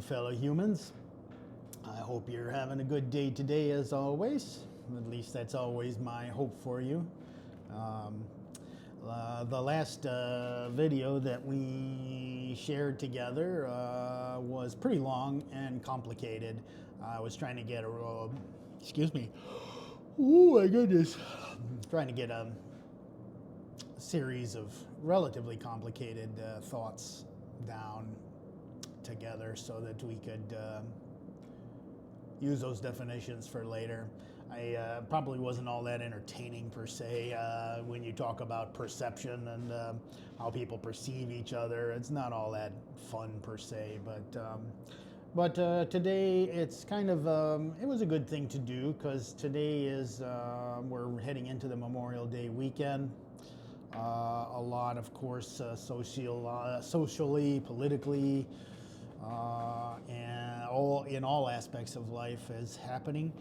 morning, fellow humans. I hope you're having a good day today, as always. At least that's always my hope for you. The last video that we shared together was pretty long and complicated. I was trying to get excuse me. Oh my goodness. Trying to get a series of relatively complicated thoughts down together so that we could use those definitions for later. I probably wasn't all that entertaining per se when you talk about perception and how people perceive each other. It's not all that fun per se, but today it's kind of it was a good thing to do because today is we're heading into the Memorial Day weekend. A lot, of course, socially, politically, and in all aspects of life is happening.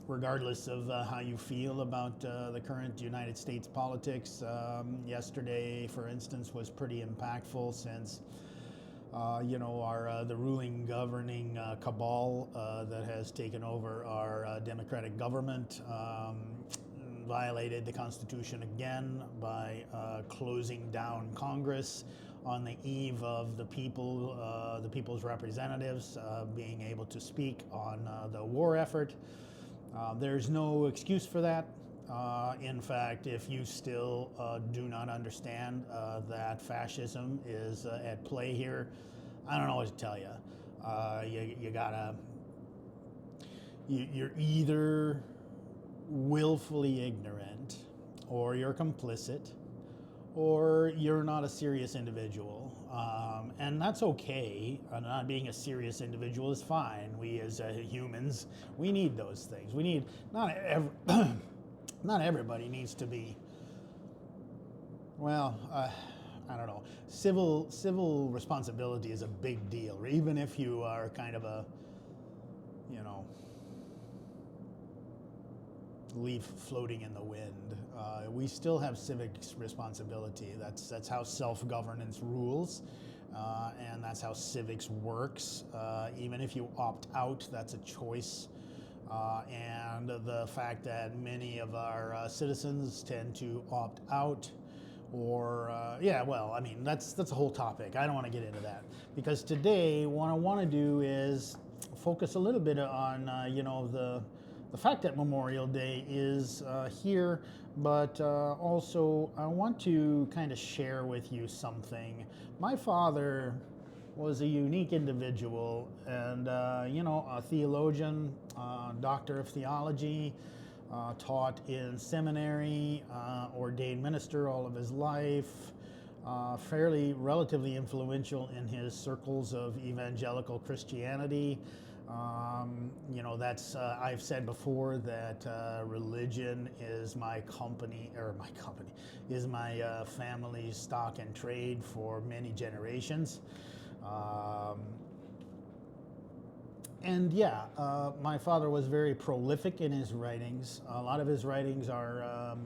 Regardless of how you feel about the current United States politics, yesterday, for instance, was pretty impactful since the ruling governing cabal that has taken over our democratic government violated the Constitution again by closing down Congress on the eve of the people's representatives being able to speak on the war effort. There's no excuse for that. In fact, if you still do not understand that fascism is at play here, I don't know what to tell you. You're either willfully ignorant, or you're complicit, or you're not a serious individual. And that's okay. Not being a serious individual is fine. We as humans, we need those things. We need, not everybody needs to be, well, I don't know. Civil responsibility is a big deal, even if you are kind of a, leaf floating in the wind. We still have civic responsibility. That's how self-governance rules, and that's how civics works. Even if you opt out, that's a choice. And the fact that many of our citizens tend to opt out, or that's a whole topic. I don't want to get into that because today what I want to do is focus a little bit on the fact that Memorial Day is here, but also I want to kind of share with you something. My father was a unique individual and, a theologian, doctor of theology, taught in seminary, ordained minister all of his life, relatively influential in his circles of evangelical Christianity. I've said before that religion is my family's stock and trade for many generations. My father was very prolific in his writings. A lot of his writings are,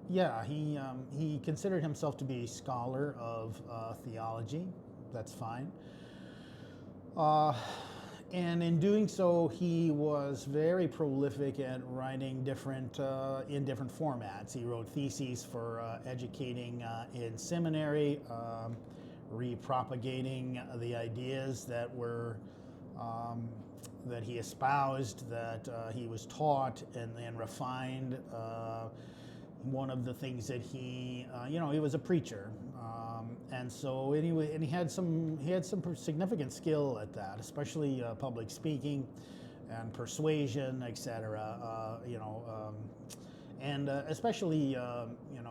he considered himself to be a scholar of theology. That's fine. And in doing so, he was very prolific at writing in different formats. He wrote theses for educating in seminary, repropagating the ideas that he espoused, that he was taught, and then refined. One of the things that he was a preacher, and so anyway, and he had some significant skill at that, especially public speaking and persuasion, etc. And especially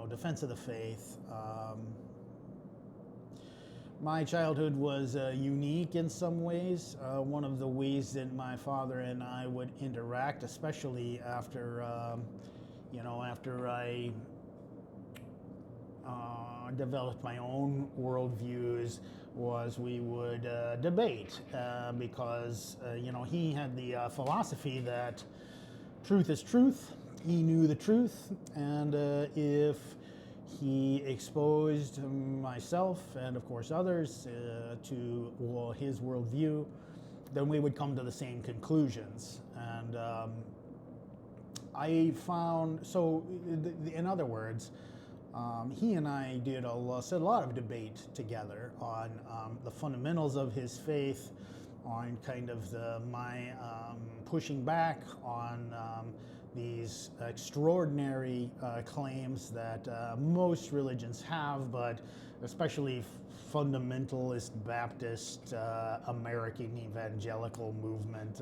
defense of the faith. My childhood was unique in some ways. One of the ways that my father and I would interact, especially after I developed my own worldviews, was we would debate because he had the philosophy that truth is truth. He knew the truth, and if he exposed myself and, of course, others to his worldview. Then we would come to the same conclusions. And I found, so in other words, he and I did a lot of debate together on the fundamentals of his faith, on kind of my pushing back on these extraordinary claims that most religions have, but especially fundamentalist Baptist American evangelical movement,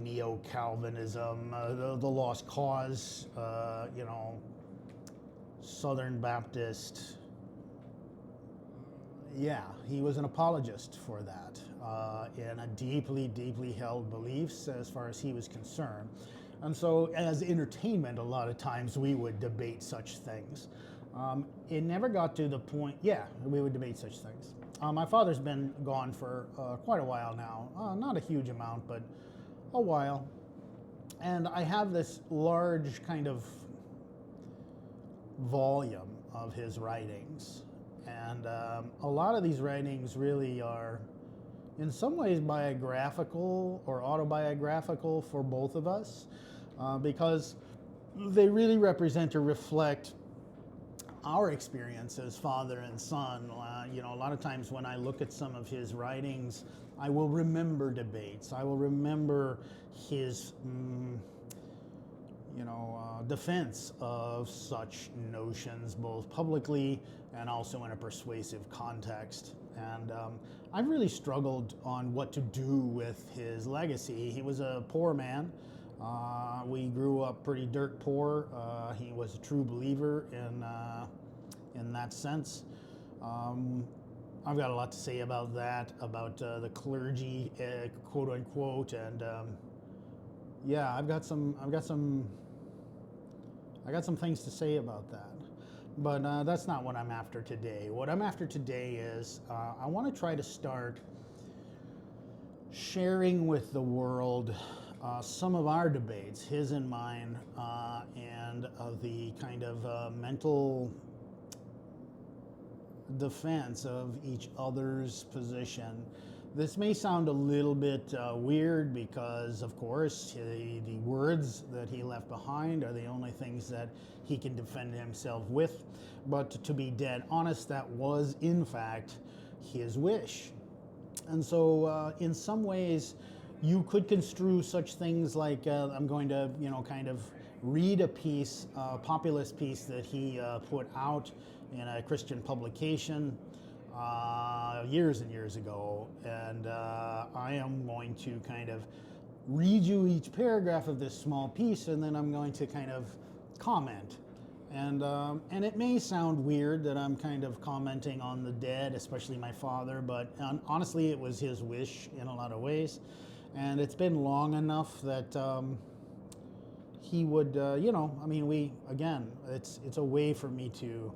neo-Calvinism, the Lost Cause, Southern Baptist. Yeah, he was an apologist for that, and a deeply, deeply held beliefs as far as he was concerned. And so as entertainment, a lot of times we would debate such things. It never got to the point, we would debate such things. My father's been gone for quite a while now, not a huge amount, but a while. And I have this large kind of volume of his writings. And a lot of these writings really are, in some ways, biographical or autobiographical for both of us, because they really represent or reflect our experience as father and son. A lot of times when I look at some of his writings, I will remember debates. I will remember his defense of such notions, both publicly and also in a persuasive context. And I've really struggled on what to do with his legacy. He was a poor man. We grew up pretty dirt poor. He was a true believer in that sense. I've got a lot to say about that, about the clergy, quote unquote, and I've got some things to say about that. But that's not what I'm after today. What I'm after today is I want to try to start sharing with the world some of our debates, his and mine, and the kind of mental defense of each other's position. This may sound a little bit weird because, of course, the words that he left behind are the only things that he can defend himself with. But to be dead honest, that was, in fact, his wish. And so, in some ways, you could construe such things like I'm going to, kind of read a piece, a populist piece that he put out in a Christian publication years and years ago, and I am going to kind of read you each paragraph of this small piece, and then I'm going to kind of comment. And it may sound weird that I'm kind of commenting on the dead, especially my father, but honestly, it was his wish in a lot of ways. And it's been long enough that he would, it's a way for me to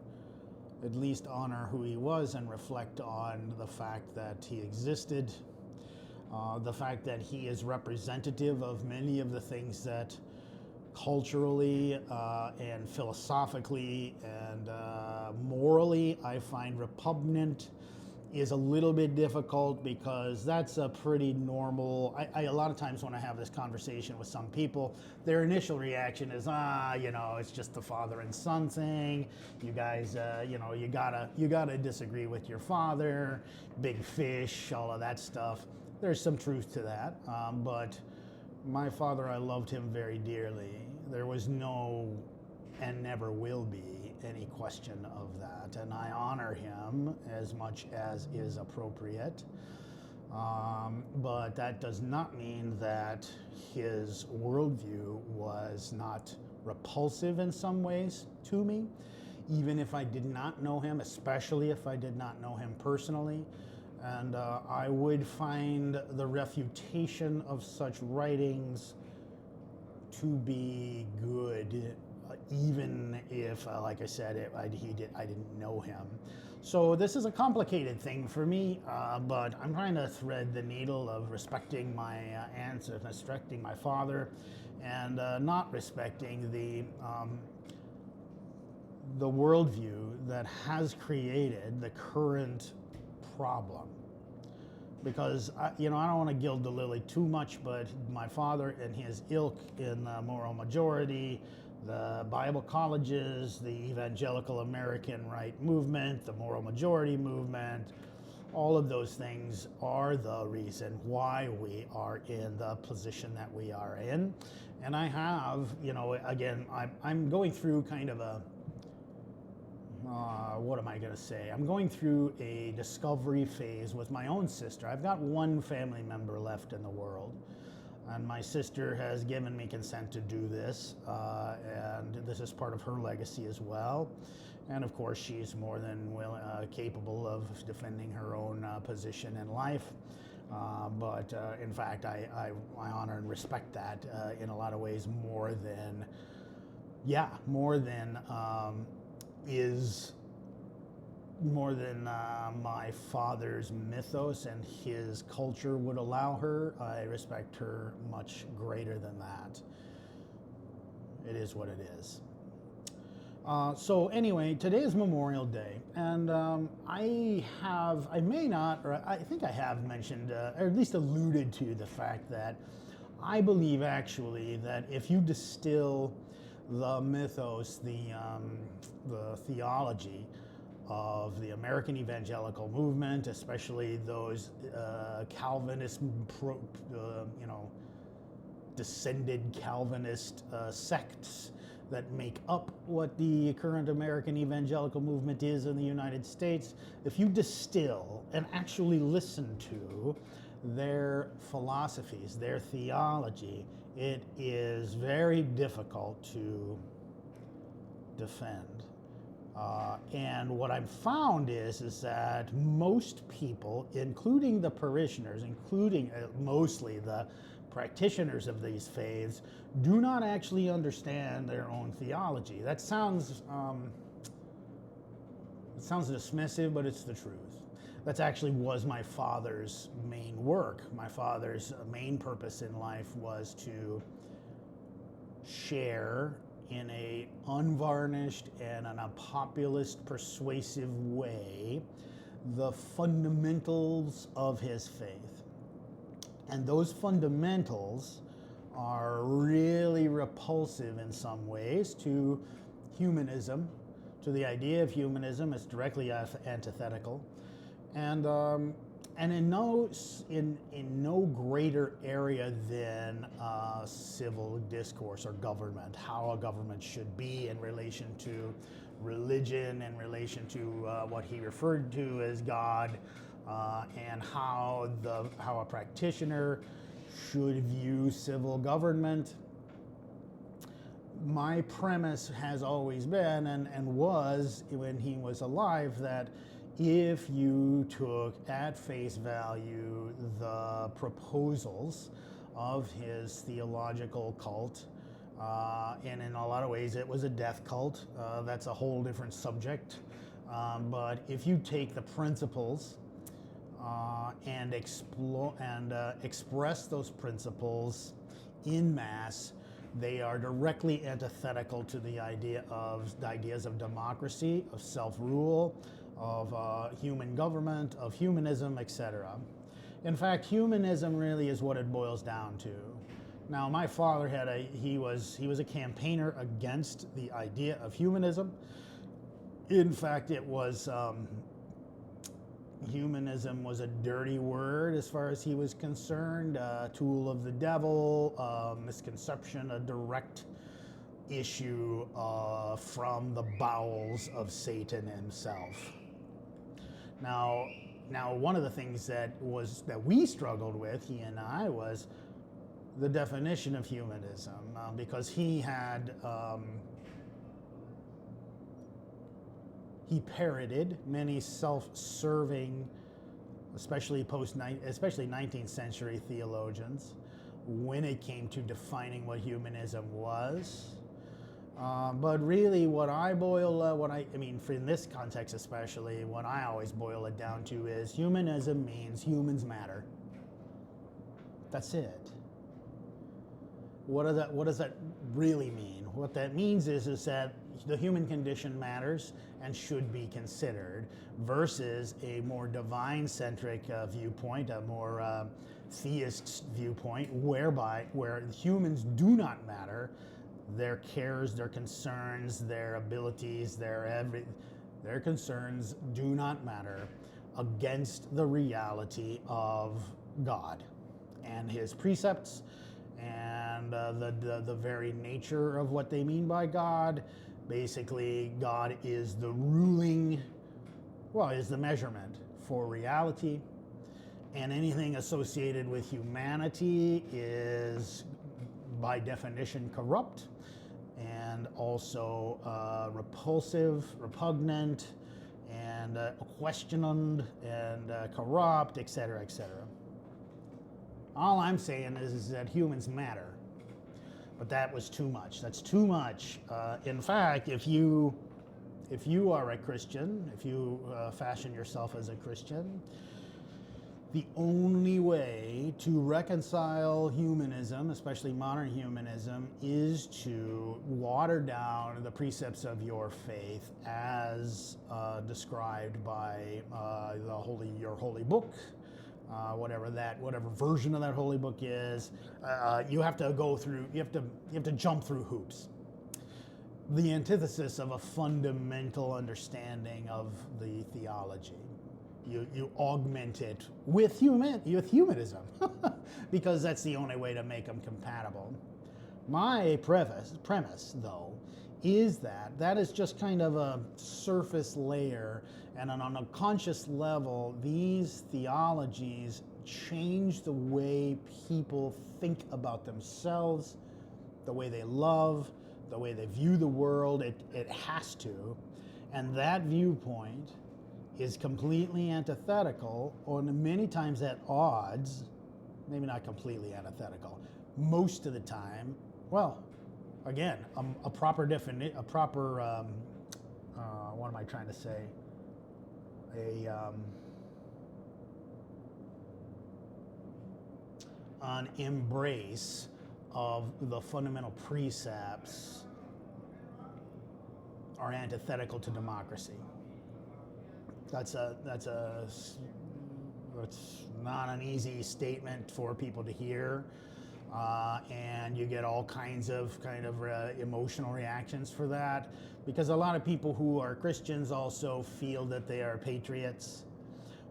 at least honor who he was and reflect on the fact that he existed, the fact that he is representative of many of the things that culturally and philosophically and morally I find repugnant. Is a little bit difficult because that's a pretty normal, I a lot of times when I have this conversation with some people, their initial reaction is, it's just the father and son thing. You guys, you gotta disagree with your father, big fish, all of that stuff. There's some truth to that, but my father, I loved him very dearly. There was no, and never will be, any question of that, and I honor him as much as is appropriate, but that does not mean that his worldview was not repulsive in some ways to me, even if I did not know him, especially if I did not know him personally. And I would find the refutation of such writings to be good, even if, like I said, I didn't know him. So this is a complicated thing for me, but I'm trying to thread the needle of respecting my ancestors, respecting my father, and not respecting the worldview that has created the current problem. Because I don't want to gild the lily too much, but my father and his ilk in the moral majority, the Bible colleges, the evangelical American right movement, the moral majority movement, all of those things are the reason why we are in the position that we are in. And I have, again, I'm going through kind of a, what am I going to say? I'm going through a discovery phase with my own sister. I've got one family member left in the world, and my sister has given me consent to do this, and this is part of her legacy as well. And of course, she's more than capable of defending her own position in life. But in fact, I honor and respect that in a lot of ways more than my father's mythos and his culture would allow her. I respect her much greater than that. It is what it is. So anyway, today is Memorial Day, and I think I have mentioned, or at least alluded to the fact that I believe actually that if you distill the mythos, the theology of the American evangelical movement, especially those Calvinist, descended Calvinist sects that make up what the current American evangelical movement is in the United States, if you distill and actually listen to their philosophies, their theology, it is very difficult to defend. And what I've found is that most people, including the parishioners, including mostly the practitioners of these faiths, do not actually understand their own theology. That sounds dismissive, but it's the truth. That actually was my father's main work. My father's main purpose in life was to share in a unvarnished and in a populist, persuasive way the fundamentals of his faith. And those fundamentals are really repulsive in some ways to humanism, to the idea of humanism. It's directly antithetical. And in no greater area than civil discourse or government, how a government should be in relation to religion, in relation to what he referred to as God, and how a practitioner should view civil government. My premise has always been and was when he was alive that if you took at face value the proposals of his theological cult, and in a lot of ways it was a death cult, that's a whole different subject, but if you take the principles and express those principles in mass, they are directly antithetical to the ideas of democracy, of self-rule, of human government, of humanism, etc. In fact, humanism really is what it boils down to. Now, my father he was a campaigner against the idea of humanism. In fact, it was humanism was a dirty word as far as he was concerned, a tool of the devil, misconception, a direct issue from the bowels of Satan himself. Now, one of the things that we struggled with, he and I, was the definition of humanism, because he had he parroted many self-serving, especially 19th century theologians, when it came to defining what humanism was. But really, for in this context especially, what I always boil it down to is humanism means humans matter. That's it. What does that really mean? What that means is that the human condition matters and should be considered, versus a more divine-centric viewpoint, a more theist viewpoint, where humans do not matter, their cares, their concerns, their abilities, their concerns do not matter against the reality of God and his precepts and the very nature of what they mean by God. Basically, God is the is the measurement for reality, and anything associated with humanity is by definition corrupt, and also repulsive, repugnant, and questioned, and corrupt, etc., etc. All I'm saying is that humans matter, but that was too much. That's too much. In fact, if you are a Christian, if you fashion yourself as a Christian, the only way to reconcile humanism, especially modern humanism, is to water down the precepts of your faith as described by your holy book, whatever version of that holy book is. You have to jump through hoops. The antithesis of a fundamental understanding of the theology. You augment it with humanism, because that's the only way to make them compatible. My premise, though, is that is just kind of a surface layer, and on a conscious level, these theologies change the way people think about themselves, the way they love, the way they view the world. It has to, and that viewpoint is completely antithetical, or many times at odds, maybe not completely antithetical, most of the time. Well, again, a proper definition, what am I trying to say? An embrace of the fundamental precepts are antithetical to democracy. That's not an easy statement for people to hear, and you get all kinds of emotional reactions for that, because a lot of people who are Christians also feel that they are patriots.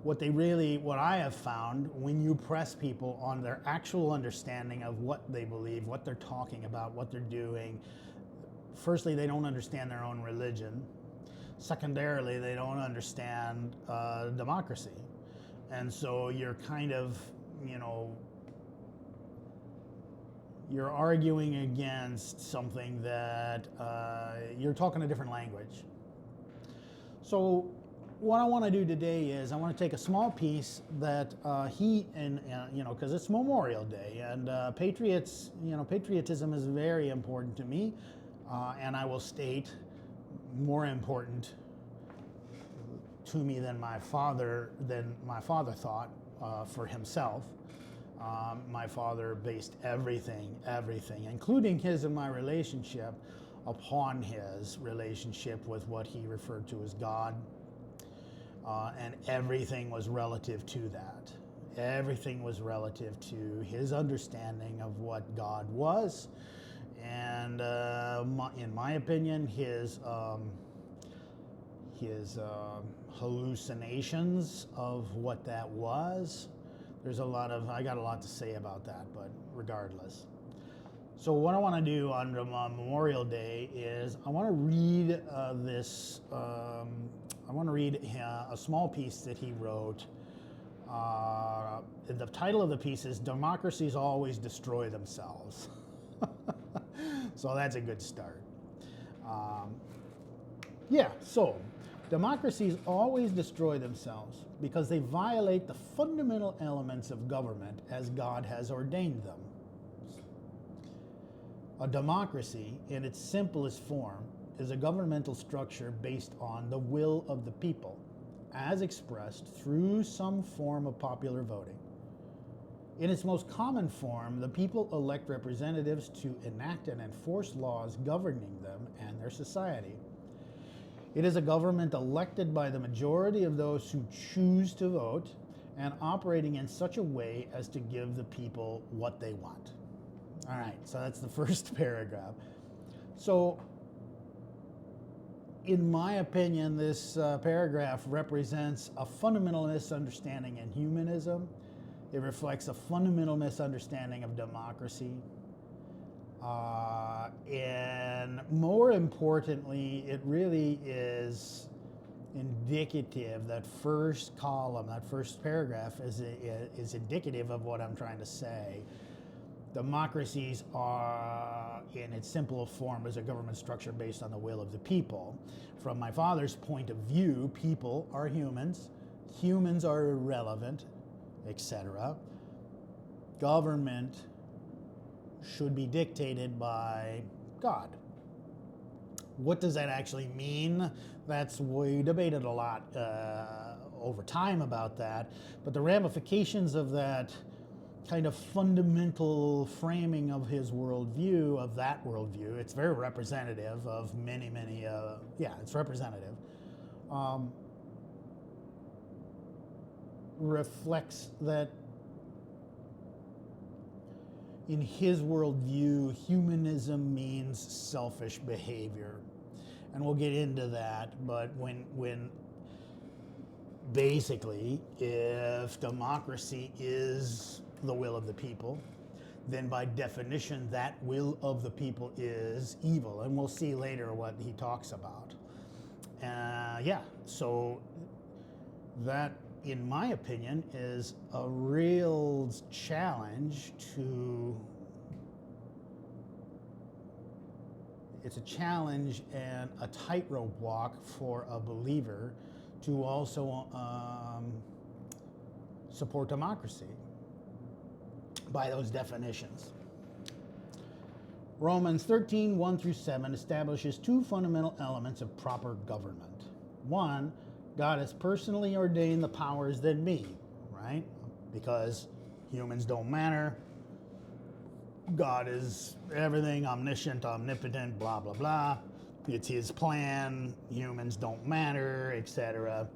What I have found, when you press people on their actual understanding of what they believe, what they're talking about, what they're doing, firstly, they don't understand their own religion. Secondarily, they don't understand democracy. And so you're you're arguing against something that you're talking a different language. So what I want to do today is I want to take a small piece that because it's Memorial Day, and patriotism is very important to me, and I will state, more important to me than my father thought for himself. My father based everything, including his and my relationship, upon his relationship with what he referred to as God, and everything was relative to that. Everything was relative to his understanding of what God was. And in my opinion, his hallucinations of what that was, I got a lot to say about that, but regardless. So what I want to do on Memorial Day is I want to read a small piece that he wrote. The title of the piece is "Democracies Always Destroy Themselves." So that's a good start. So democracies always destroy themselves because they violate the fundamental elements of government as God has ordained them. A democracy, in its simplest form, is a governmental structure based on the will of the people, as expressed through some form of popular voting. In its most common form, the people elect representatives to enact and enforce laws governing them and their society. It is a government elected by the majority of those who choose to vote and operating in such a way as to give the people what they want. All right, so that's the first paragraph. So, in my opinion, this paragraph represents a fundamental misunderstanding in humanism. It reflects a fundamental misunderstanding of democracy. And more importantly, it really is indicative, that first column, that first paragraph is indicative of what I'm trying to say. Democracies are, in its simple form, is a government structure based on the will of the people. From my father's point of view, people are humans, humans are irrelevant, etc. Government should be dictated by God. What does that actually mean? We debated a lot over time about that, but the ramifications of that kind of fundamental framing of his worldview, of that worldview, it's very representative of many, it's representative, reflects that in his worldview, humanism means selfish behavior. And we'll get into that, but when basically, if democracy is the will of the people, then by definition, that will of the people is evil. And we'll see later what he talks about. So that, in my opinion, is a real challenge it's a challenge and a tightrope walk for a believer to also support democracy by those definitions. Romans 13, 1 through 7 establishes two fundamental elements of proper government. One, God has personally ordained the powers that be, right? Because humans don't matter. God is everything, omniscient, omnipotent, blah, blah, blah. It's his plan. Humans don't matter, etc.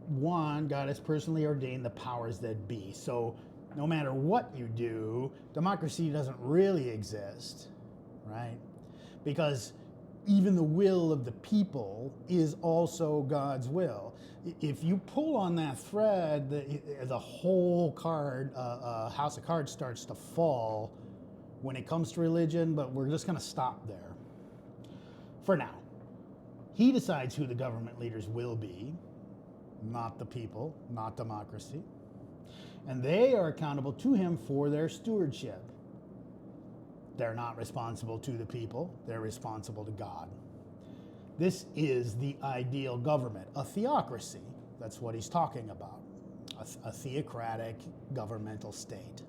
One, God has personally ordained the powers that be. So no matter what you do, democracy doesn't really exist, right? Because even the will of the people is also God's will. If you pull on that thread, the whole house of cards starts to fall when it comes to religion, but we're just going to stop there for now. He decides who the government leaders will be, not the people, not democracy. And they are accountable to him for their stewardship. They're not responsible to the people, they're responsible to God. This is the ideal government, a theocracy. That's what he's talking about, a theocratic governmental state,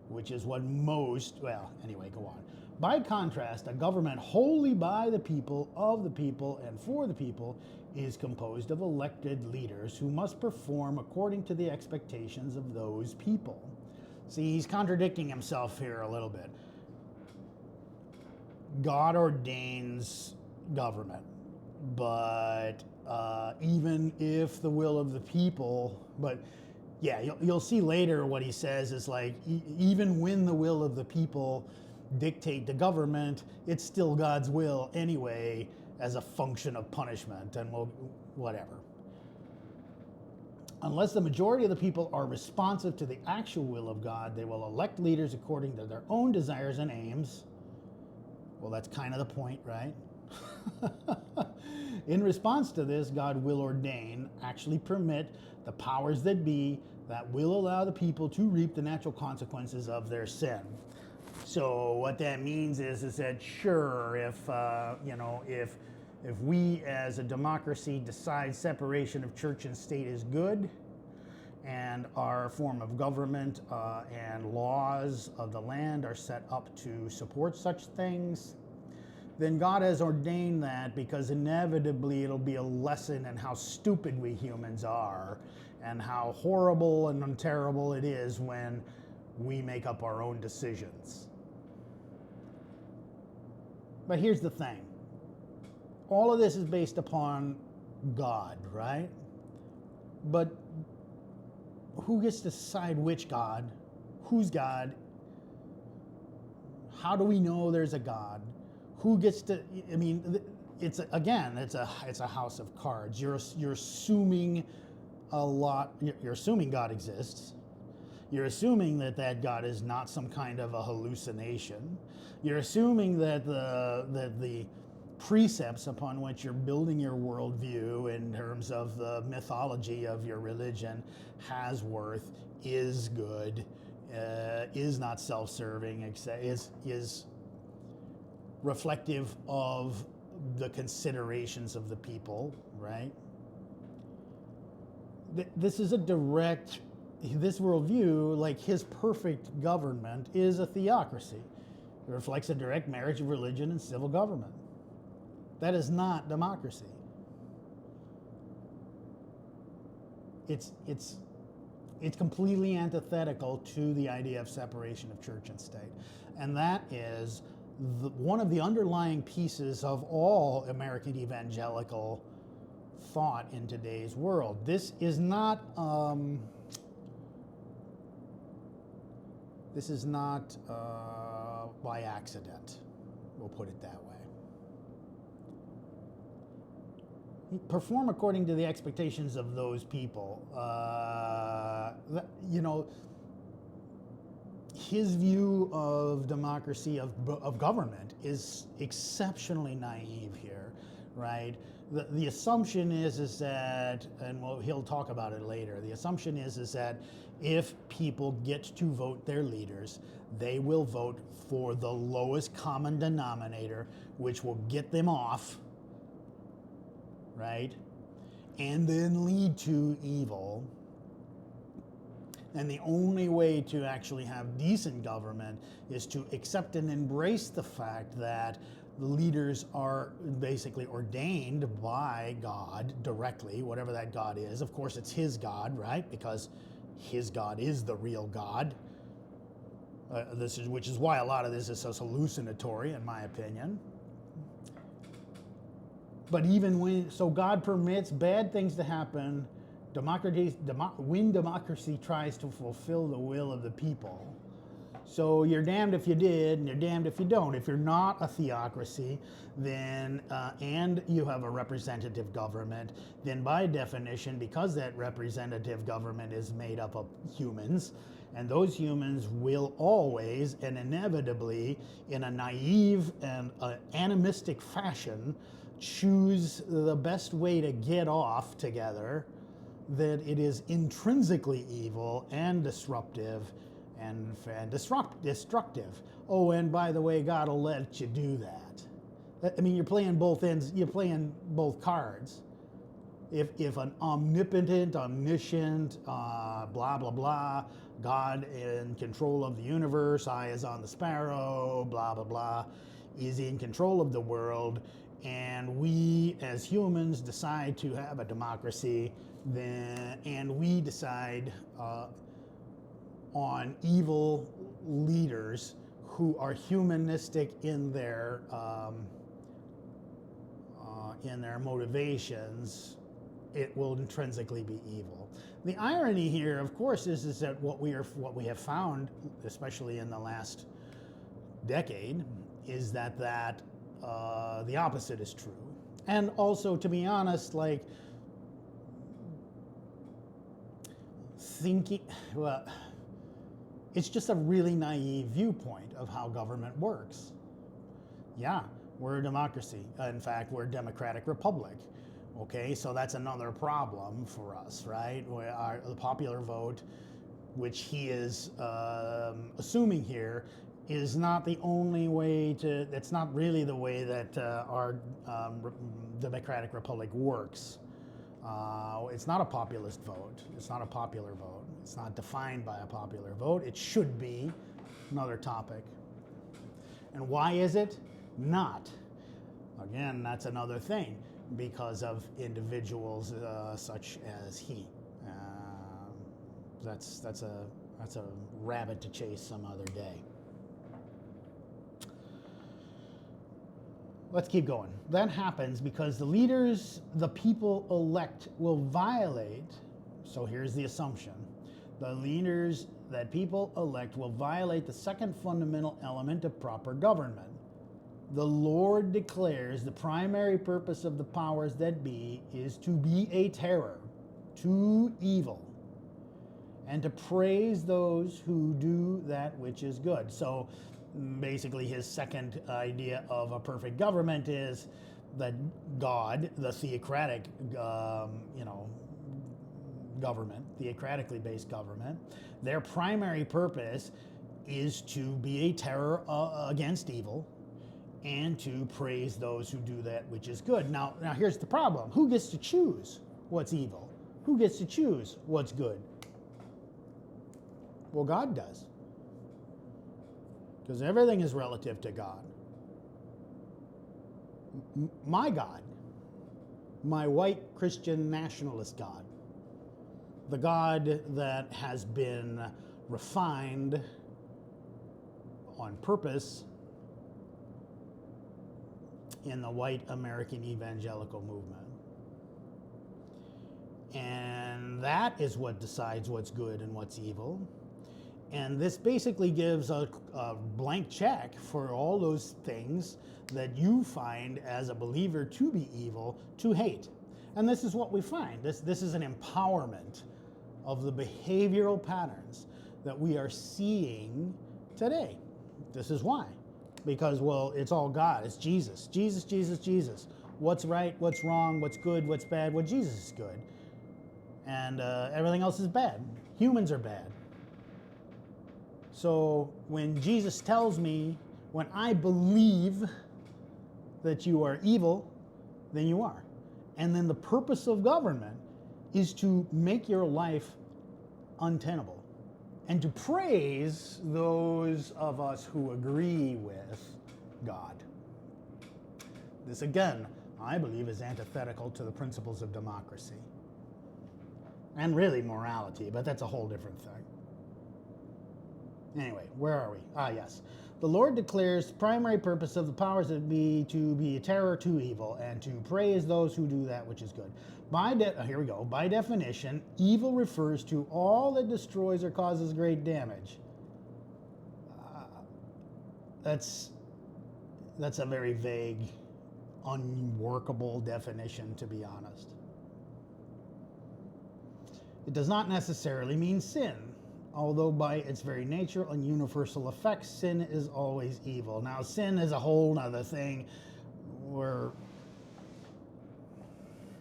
which is what go on. By contrast, a government wholly by the people, of the people, and for the people is composed of elected leaders who must perform according to the expectations of those people. See, he's contradicting himself here a little bit. God ordains government, but even if the will of the people, you'll see later what he says is like, even when the will of the people dictate the government, it's still God's will anyway as a function of punishment and whatever. Unless the majority of the people are responsive to the actual will of God, they will elect leaders according to their own desires and aims. Well, that's kind of the point, right? In response to this, God will ordain, actually permit, the powers that be that will allow the people to reap the natural consequences of their sin. So what that means is that sure, if we as a democracy decide separation of church and state is good, and our form of government and laws of the land are set up to support such things, then God has ordained that because inevitably it'll be a lesson in how stupid we humans are and how horrible and terrible it is when we make up our own decisions. But here's the thing. All of this is based upon God, right? But who gets to decide which God? Who's God? How do we know there's a God? Who gets to, I mean, it's a house of cards. You're assuming a lot, you're assuming God exists. You're assuming that God is not some kind of a hallucination. You're assuming that the precepts upon which you're building your worldview in terms of the mythology of your religion has worth, is good, is not self-serving, is reflective of the considerations of the people, right? This is a direct, this worldview, like his perfect government, is a theocracy. It reflects a direct marriage of religion and civil government. That is not democracy. It's completely antithetical to the idea of separation of church and state. And that is one of the underlying pieces of all American evangelical thought in today's world. This is not by accident, we'll put it that way. Perform according to the expectations of those people. His view of democracy, of government, is exceptionally naive here, right? The assumption is that, and he'll talk about it later, the assumption is that if people get to vote their leaders, they will vote for the lowest common denominator, which will get them off, right? And then lead to evil. And the only way to actually have decent government is to accept and embrace the fact that the leaders are basically ordained by God directly, whatever that God is. Of course, it's his God, right? Because his God is the real God. Which is why a lot of this is so hallucinatory, in my opinion. But even so God permits bad things to happen, when democracy tries to fulfill the will of the people. So you're damned if you did, and you're damned if you don't. If you're not a theocracy, then and you have a representative government, then by definition, because that representative government is made up of humans, and those humans will always and inevitably, in a naive and animistic fashion, choose the best way to get off together, that it is intrinsically evil and disruptive and destructive. Oh, and by the way, God will let you do that. I mean, you're playing both ends, you're playing both cards. If an omnipotent, omniscient, blah, blah, blah, God in control of the universe, eye is on the sparrow, blah, blah, blah, is in control of the world, and we as humans decide to have a democracy, and we decide on evil leaders who are humanistic in their motivations, it will intrinsically be evil. The irony here, of course, is that what we have found, especially in the last decade, is that the opposite is true. And also, to be honest, like it's just a really naive viewpoint of how government works. Yeah, we're a democracy. In fact, we're a democratic republic. Okay, so that's another problem for us, right? The popular vote, which he is assuming here, is not the only way to, it's not really the way that our democratic republic works. It's not a populist vote. It's not a popular vote. It's not defined by a popular vote. It should be another topic. And why is it not? Again, that's another thing because of individuals such as he. That's a rabbit to chase some other day. Let's keep going. That happens because the leaders the people elect will violate. So here's the assumption. The leaders that people elect will violate the second fundamental element of proper government. The Lord declares the primary purpose of the powers that be is to be a terror to evil and to praise those who do that which is good. So basically his second idea of a perfect government is that God, the theocratic, government, theocratically based government, their primary purpose is to be a terror against evil and to praise those who do that which is good. Now here's the problem. Who gets to choose what's evil? Who gets to choose what's good? Well, God does. Because everything is relative to God. My God, my white Christian nationalist God, the God that has been refined on purpose in the white American evangelical movement. And that is what decides what's good and what's evil. And this basically gives a blank check for all those things that you find as a believer to be evil to hate. And this is what we find. This is an empowerment of the behavioral patterns that we are seeing today. This is why. Because, well, it's all God. It's Jesus. Jesus, Jesus, Jesus. What's right, what's wrong, what's good, what's bad? Well, Jesus is good. And everything else is bad. Humans are bad. So when Jesus tells me, when I believe that you are evil, then you are. And then the purpose of government is to make your life untenable and to praise those of us who agree with God. This, again, I believe is antithetical to the principles of democracy and really morality, but that's a whole different thing. Anyway, where are we? Yes. The Lord declares the primary purpose of the powers that be to be a terror to evil and to praise those who do that which is good. Here we go. By definition, evil refers to all that destroys or causes great damage. That's a very vague, unworkable definition, to be honest. It does not necessarily mean sin. Although by its very nature and universal effects, sin is always evil. Now, sin is a whole other thing. We're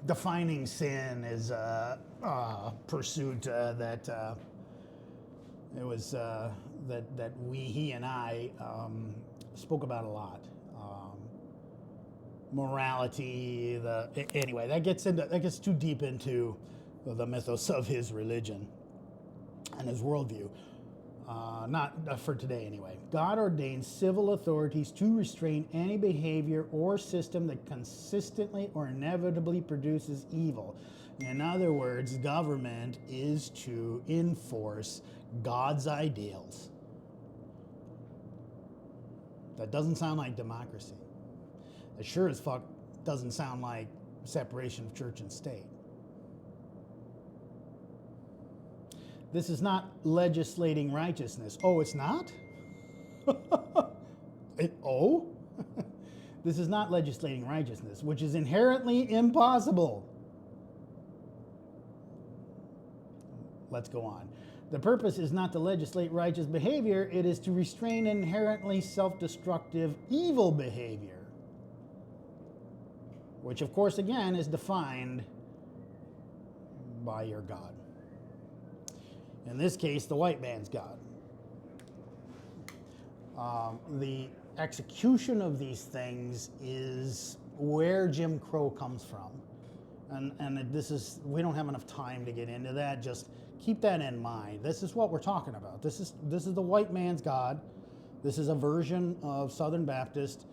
defining sin is a pursuit that he and I spoke about a lot. Morality. Anyway, that gets too deep into the mythos of his religion and his worldview. Not for today anyway. God ordains civil authorities to restrain any behavior or system that consistently or inevitably produces evil. In other words, government is to enforce God's ideals. That doesn't sound like democracy. It sure as fuck doesn't sound like separation of church and state. This is not legislating righteousness. Oh, it's not? This is not legislating righteousness, which is inherently impossible. Let's go on. The purpose is not to legislate righteous behavior, it is to restrain inherently self-destructive evil behavior, which of course again is defined by your God. In this case, the white man's God. The execution of these things is where Jim Crow comes from. And we don't have enough time to get into that. Just keep that in mind. This is what we're talking about. This is the white man's God. This is a version of Southern Baptist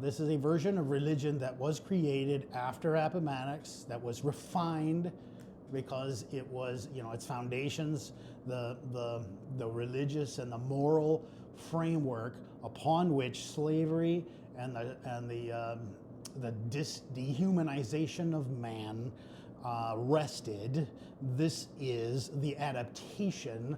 This is a version of religion that was created after Appomattox, that was refined because it was, its foundations, the religious and the moral framework upon which slavery and the dehumanization of man rested. This is the adaptation.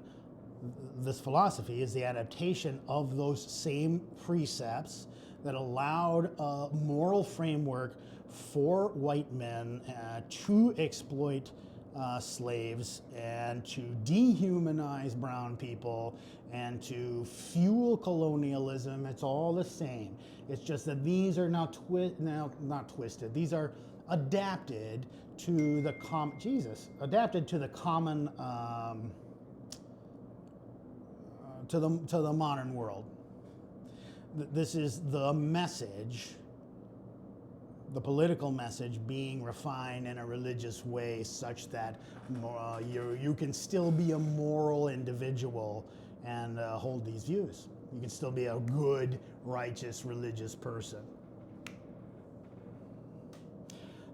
This philosophy is the adaptation of those same precepts that allowed a moral framework for white men to exploit slaves and to dehumanize brown people and to fuel colonialism. It's all the same. It's just that these are now not twisted. These are adapted to the adapted to the common to the modern world. This is the message, the political message being refined in a religious way such that you can still be a moral individual and hold these views. You can still be a good, righteous, religious person.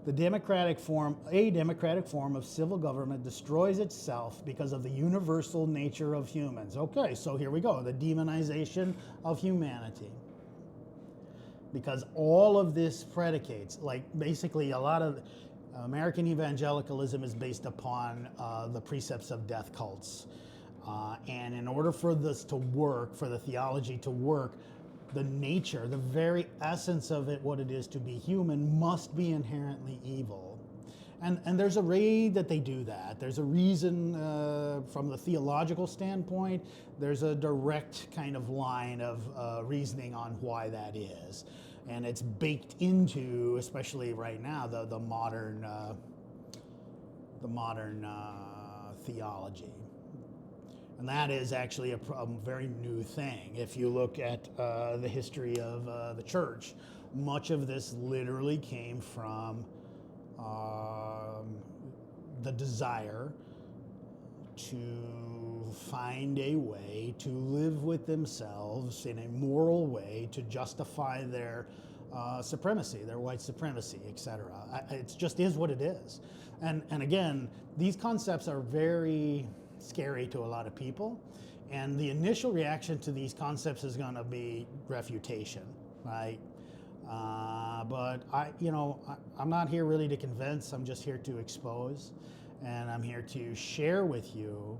A democratic form of civil government destroys itself because of the universal nature of humans. Okay, so here we go, the demonization of humanity. Because all of this predicates, like basically a lot of American evangelicalism is based upon the precepts of death cults. And in order for this to work, for the theology to work, the nature, the very essence of it, what it is to be human, must be inherently evil. And there's a way that they do that. There's a reason from the theological standpoint. There's a direct kind of line of reasoning on why that is. And it's baked into, especially right now, the modern theology. And that is actually a very new thing. If you look at the history of the church, much of this literally came from the desire to find a way to live with themselves in a moral way to justify their supremacy, their white supremacy, etc. It just is what it is. And again, these concepts are very scary to a lot of people, and the initial reaction to these concepts is going to be refutation, right? But I'm not here really to convince. I'm just here to expose, and I'm here to share with you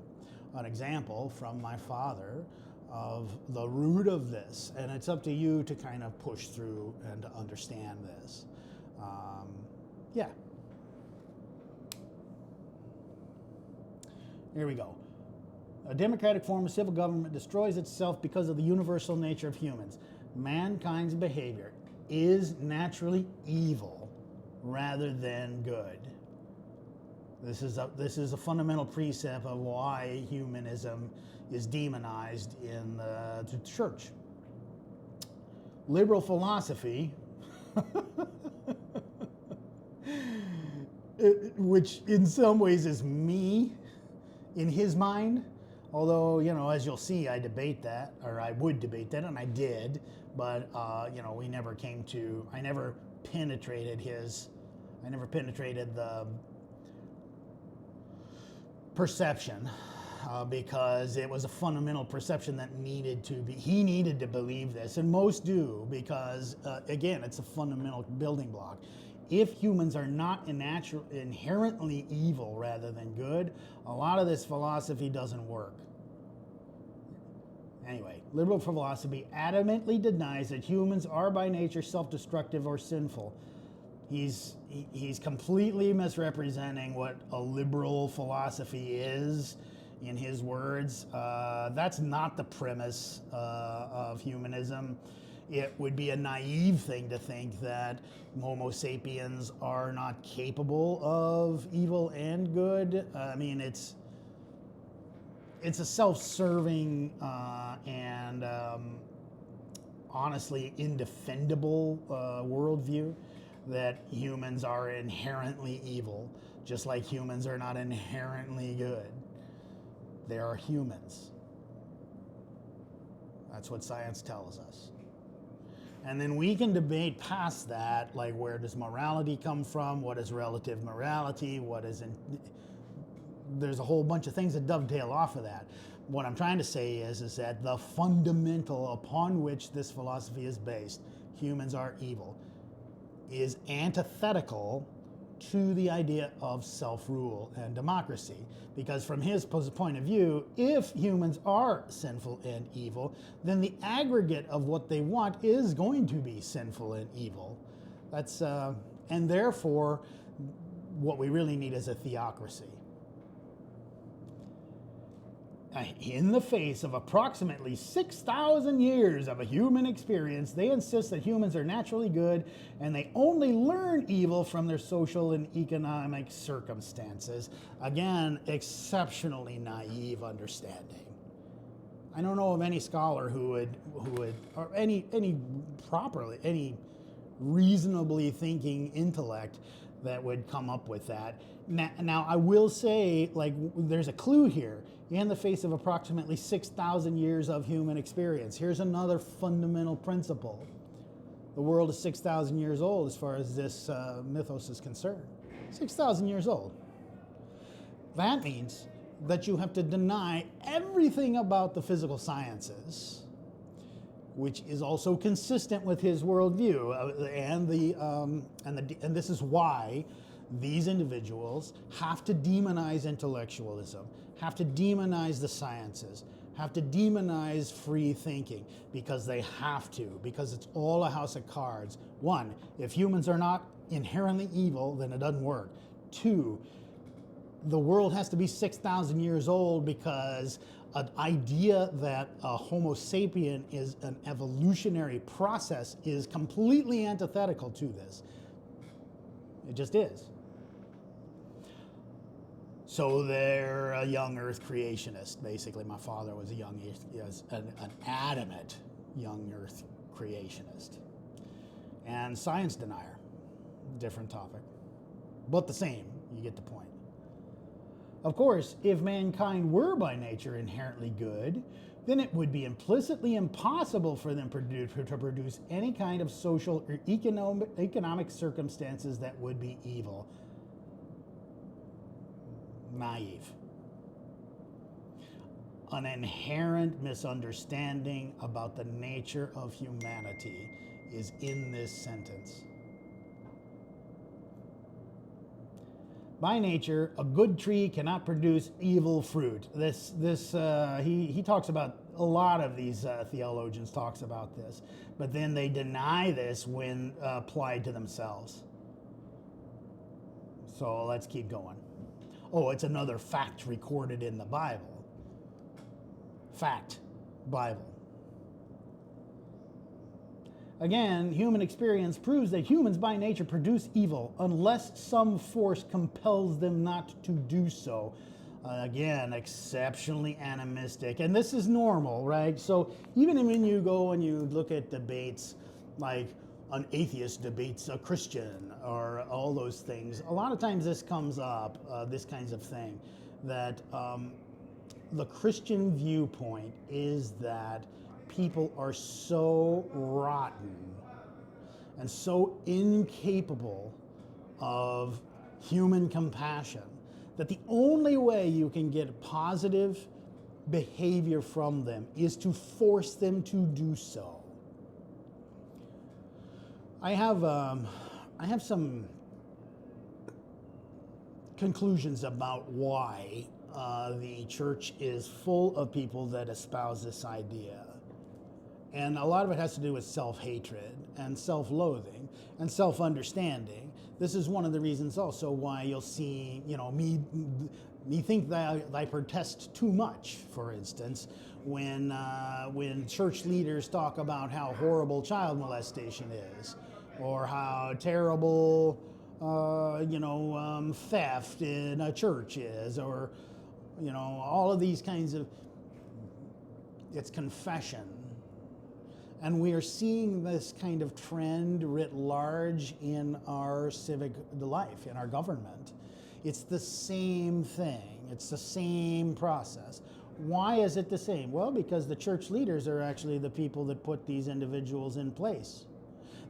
an example from my father of the root of this, and it's up to you to kind of push through and to understand this. Yeah. Here we go. A democratic form of civil government destroys itself because of the universal nature of humans. Mankind's behavior is naturally evil rather than good. This is a fundamental precept of why humanism is demonized in the church. Liberal philosophy, which in some ways is me in his mind, although, as you'll see, I debate that, or I would debate that, and I did, but, we never I never penetrated the perception, because it was a fundamental perception that he needed to believe this, and most do, because, again, it's a fundamental building block. If humans are not inherently evil rather than good, a lot of this philosophy doesn't work. Anyway, liberal philosophy adamantly denies that humans are by nature self-destructive or sinful. He's completely misrepresenting what a liberal philosophy is, in his words. That's not the premise of humanism. It would be a naive thing to think that Homo sapiens are not capable of evil and good. I mean, it's a self-serving and honestly indefendable worldview that humans are inherently evil, just like humans are not inherently good. They are humans. That's what science tells us. And then we can debate past that, like where does morality come from? What is relative morality? There's a whole bunch of things that dovetail off of that. What I'm trying to say is that the fundamental upon which this philosophy is based, humans are evil, is antithetical to the idea of self-rule and democracy. Because from his point of view, if humans are sinful and evil, then the aggregate of what they want is going to be sinful and evil. And therefore, what we really need is a theocracy. In the face of approximately 6,000 years of a human experience, they insist that humans are naturally good and they only learn evil from their social and economic circumstances. Again, exceptionally naive understanding. I don't know of any scholar who would, or any reasonably thinking intellect that would come up with that. Now, I will say, like, there's a clue here. In the face of approximately 6,000 years of human experience, here's another fundamental principle. The world is 6,000 years old as far as this mythos is concerned. 6,000 years old. That means that you have to deny everything about the physical sciences, which is also consistent with his worldview, and this is why these individuals have to demonize intellectualism, have to demonize the sciences, have to demonize free thinking, because they have to, because it's all a house of cards. One, if humans are not inherently evil, then it doesn't work. Two, the world has to be 6,000 years old because an idea that a Homo sapien is an evolutionary process is completely antithetical to this. It just is. So they're a young Earth creationist, basically. My father was an adamant young Earth creationist. And science denier, different topic, but the same, you get the point. Of course, if mankind were by nature inherently good, then it would be implicitly impossible for them to produce any kind of social or economic circumstances that would be evil. Naive. An inherent misunderstanding about the nature of humanity is in this sentence. By nature, a good tree cannot produce evil fruit. He talks about, a lot of these theologians talks about this, but then they deny this when applied to themselves. So let's keep going. Oh, it's another fact recorded in the Bible. Fact, Bible. Again, human experience proves that humans by nature produce evil unless some force compels them not to do so. Again, exceptionally animistic. And this is normal, right? So even when you go and you look at debates, like an atheist debates a Christian or all those things, a lot of times this comes up, this kinds of thing, that the Christian viewpoint is that people are so rotten and so incapable of human compassion that the only way you can get positive behavior from them is to force them to do so. I have some conclusions about why the church is full of people that espouse this idea. And a lot of it has to do with self-hatred and self-loathing and self-understanding. This is one of the reasons also why you'll see, me think that I protest too much, for instance, when church leaders talk about how horrible child molestation is, or how terrible, theft in a church is, or, all of these kinds of, it's confession. And we are seeing this kind of trend writ large in our civic life, in our government. It's the same thing. It's the same process. Why is it the same? Well, because the church leaders are actually the people that put these individuals in place.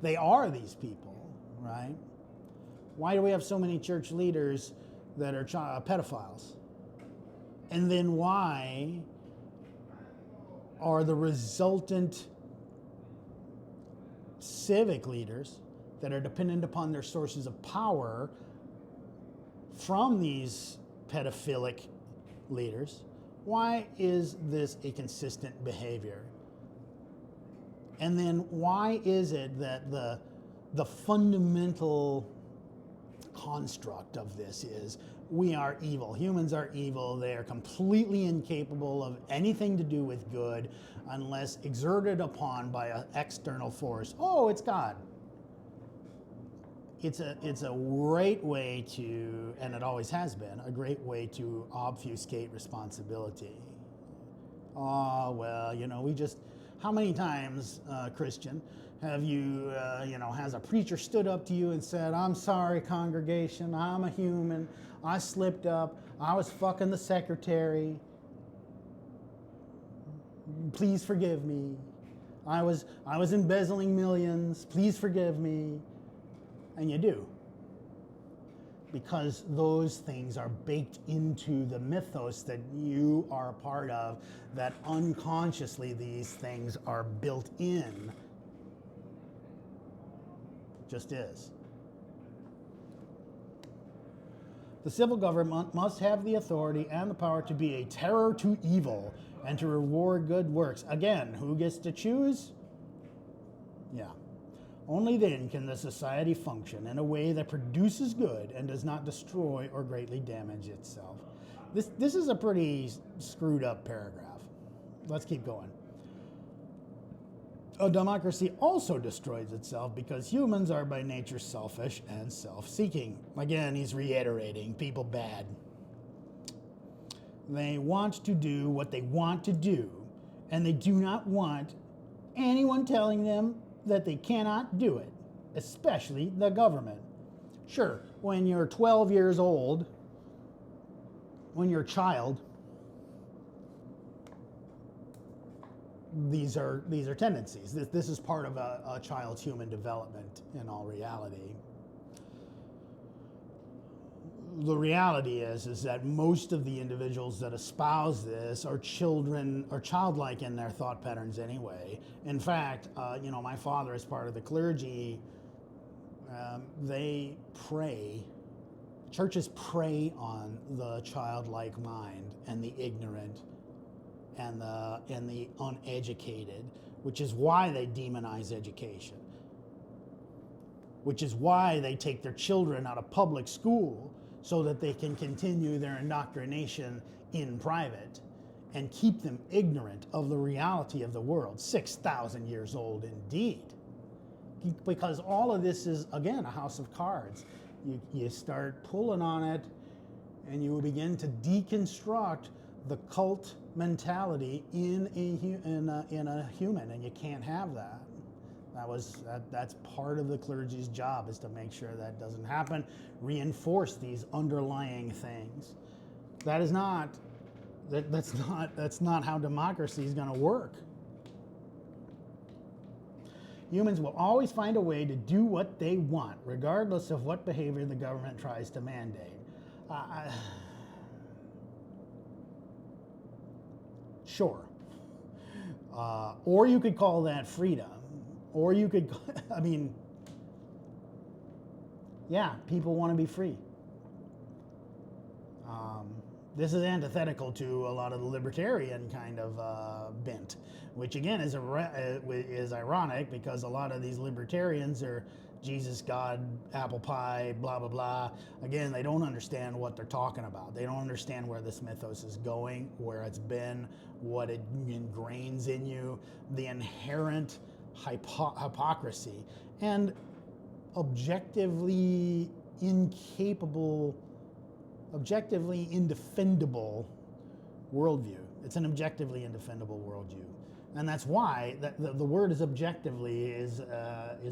They are these people, right? Why do we have so many church leaders that are pedophiles? And then why are the resultant civic leaders that are dependent upon their sources of power from these pedophilic leaders, why is this a consistent behavior? And then why is it that the fundamental construct of this is we are evil. Humans are evil. They are completely incapable of anything to do with good unless exerted upon by an external force. Oh, it's God. It's a great way to, and it always has been, a great way to obfuscate responsibility. Oh, well, we just, how many times, Christian, have you, has a preacher stood up to you and said, I'm sorry, congregation, I'm a human, I slipped up, I was fucking the secretary, please forgive me, I was embezzling millions, please forgive me. And you do. Because those things are baked into the mythos that you are a part of, that unconsciously these things are built in. Just is. The civil government must have the authority and the power to be a terror to evil and to reward good works. Again, who gets to choose? Yeah. Only then can the society function in a way that produces good and does not destroy or greatly damage itself. This is a pretty screwed up paragraph. Let's keep going. A democracy also destroys itself because humans are by nature selfish and self-seeking. Again, he's reiterating, people bad. They want to do what they want to do, and they do not want anyone telling them that they cannot do it, especially the government. Sure, when you're 12 years old, when you're a child, these are tendencies. This is part of a child's human development in all reality. The reality is that most of the individuals that espouse this are childlike in their thought patterns anyway. In fact, my father, as part of the clergy, they pray. Churches prey on the childlike mind and the ignorant and the uneducated, which is why they demonize education. Which is why they take their children out of public school, so that they can continue their indoctrination in private and keep them ignorant of the reality of the world. 6,000 years old indeed. Because all of this is, again, a house of cards. You start pulling on it and you begin to deconstruct the cult mentality in a human, and you can't have that. That's part of the clergy's job, is to make sure that doesn't happen, reinforce these underlying things. That's not how democracy is going to work. Humans will always find a way to do what they want, regardless of what behavior the government tries to mandate. Sure. Or you could call that freedom. Or you could, people want to be free. This is antithetical to a lot of the libertarian kind of bent, which again is ironic, because a lot of these libertarians are Jesus, God, apple pie, blah, blah, blah. Again, they don't understand what they're talking about. They don't understand where this mythos is going, where it's been, what it ingrains in you, the inherent hypocrisy, and objectively indefendable worldview. It's an objectively indefendable worldview, and that's why the word is objectively is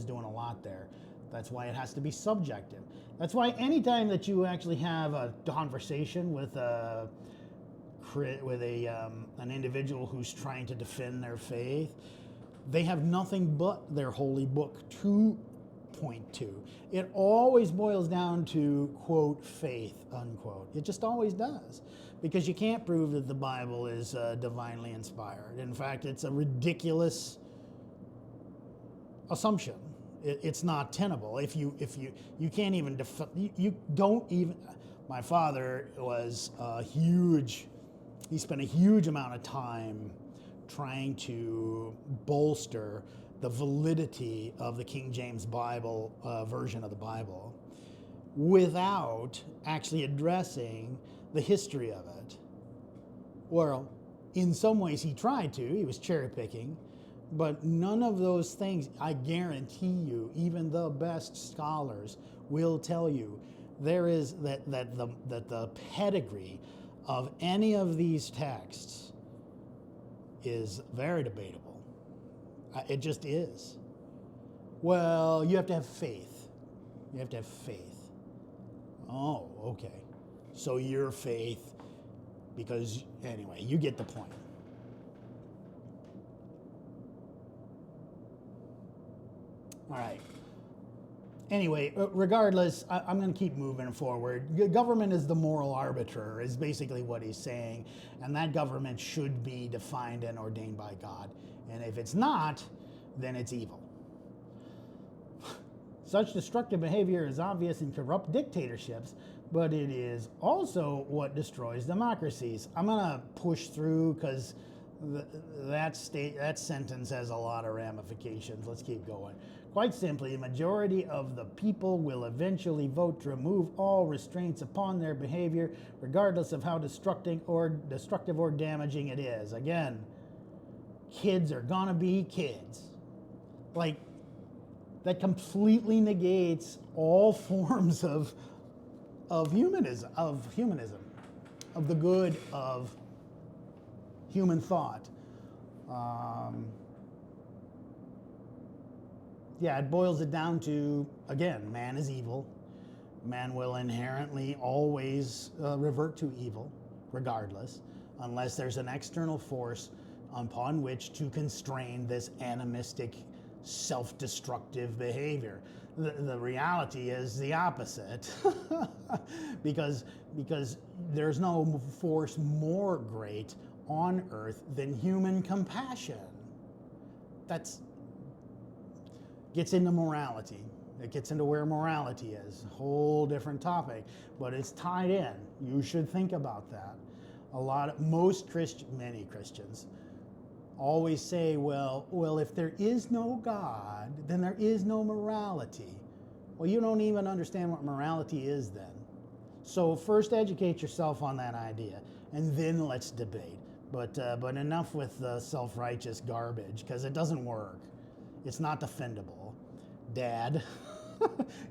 doing a lot there. That's why it has to be subjective. That's why anytime that you actually have a conversation with an individual who's trying to defend their faith, they have nothing but their holy book to point to. It always boils down to, quote, faith, unquote. It just always does. Because you can't prove that the Bible is divinely inspired. In fact, it's a ridiculous assumption. It's not tenable. If you can't even you don't even. My father was he spent a huge amount of time trying to bolster the validity of the King James Bible version of the Bible without actually addressing the history of it. Well, in some ways he tried to. He was cherry picking, but none of those things, I guarantee you, even the best scholars will tell you, there is that the pedigree of any of these texts is very debatable. It just is. Well, you have to have faith. You have to have faith. Oh, okay. So your faith, because anyway, you get the point. All right. Anyway, regardless, I'm going to keep moving forward. Government is the moral arbiter, is basically what he's saying, and that government should be defined and ordained by God. And if it's not, then it's evil. Such destructive behavior is obvious in corrupt dictatorships, but it is also what destroys democracies. I'm going to push through because that sentence has a lot of ramifications. Let's keep going. Quite simply, the majority of the people will eventually vote to remove all restraints upon their behavior, regardless of how destructive or damaging it is. Again, kids are gonna be kids. Like, that completely negates all forms of humanism, of the good of human thought. Yeah, it boils it down to, again, man is evil. Man will inherently always revert to evil, regardless, unless there's an external force upon which to constrain this animistic, self-destructive behavior. The reality is the opposite, because there's no force more great on earth than human compassion. That's gets into morality. It gets into where morality is. A whole different topic, but it's tied in. You should think about that. Many Christians always say, well, if there is no God, then there is no morality. Well, you don't even understand what morality is then. So first educate yourself on that idea, and then let's debate. But enough with the self-righteous garbage, because it doesn't work. It's not defendable. Dad,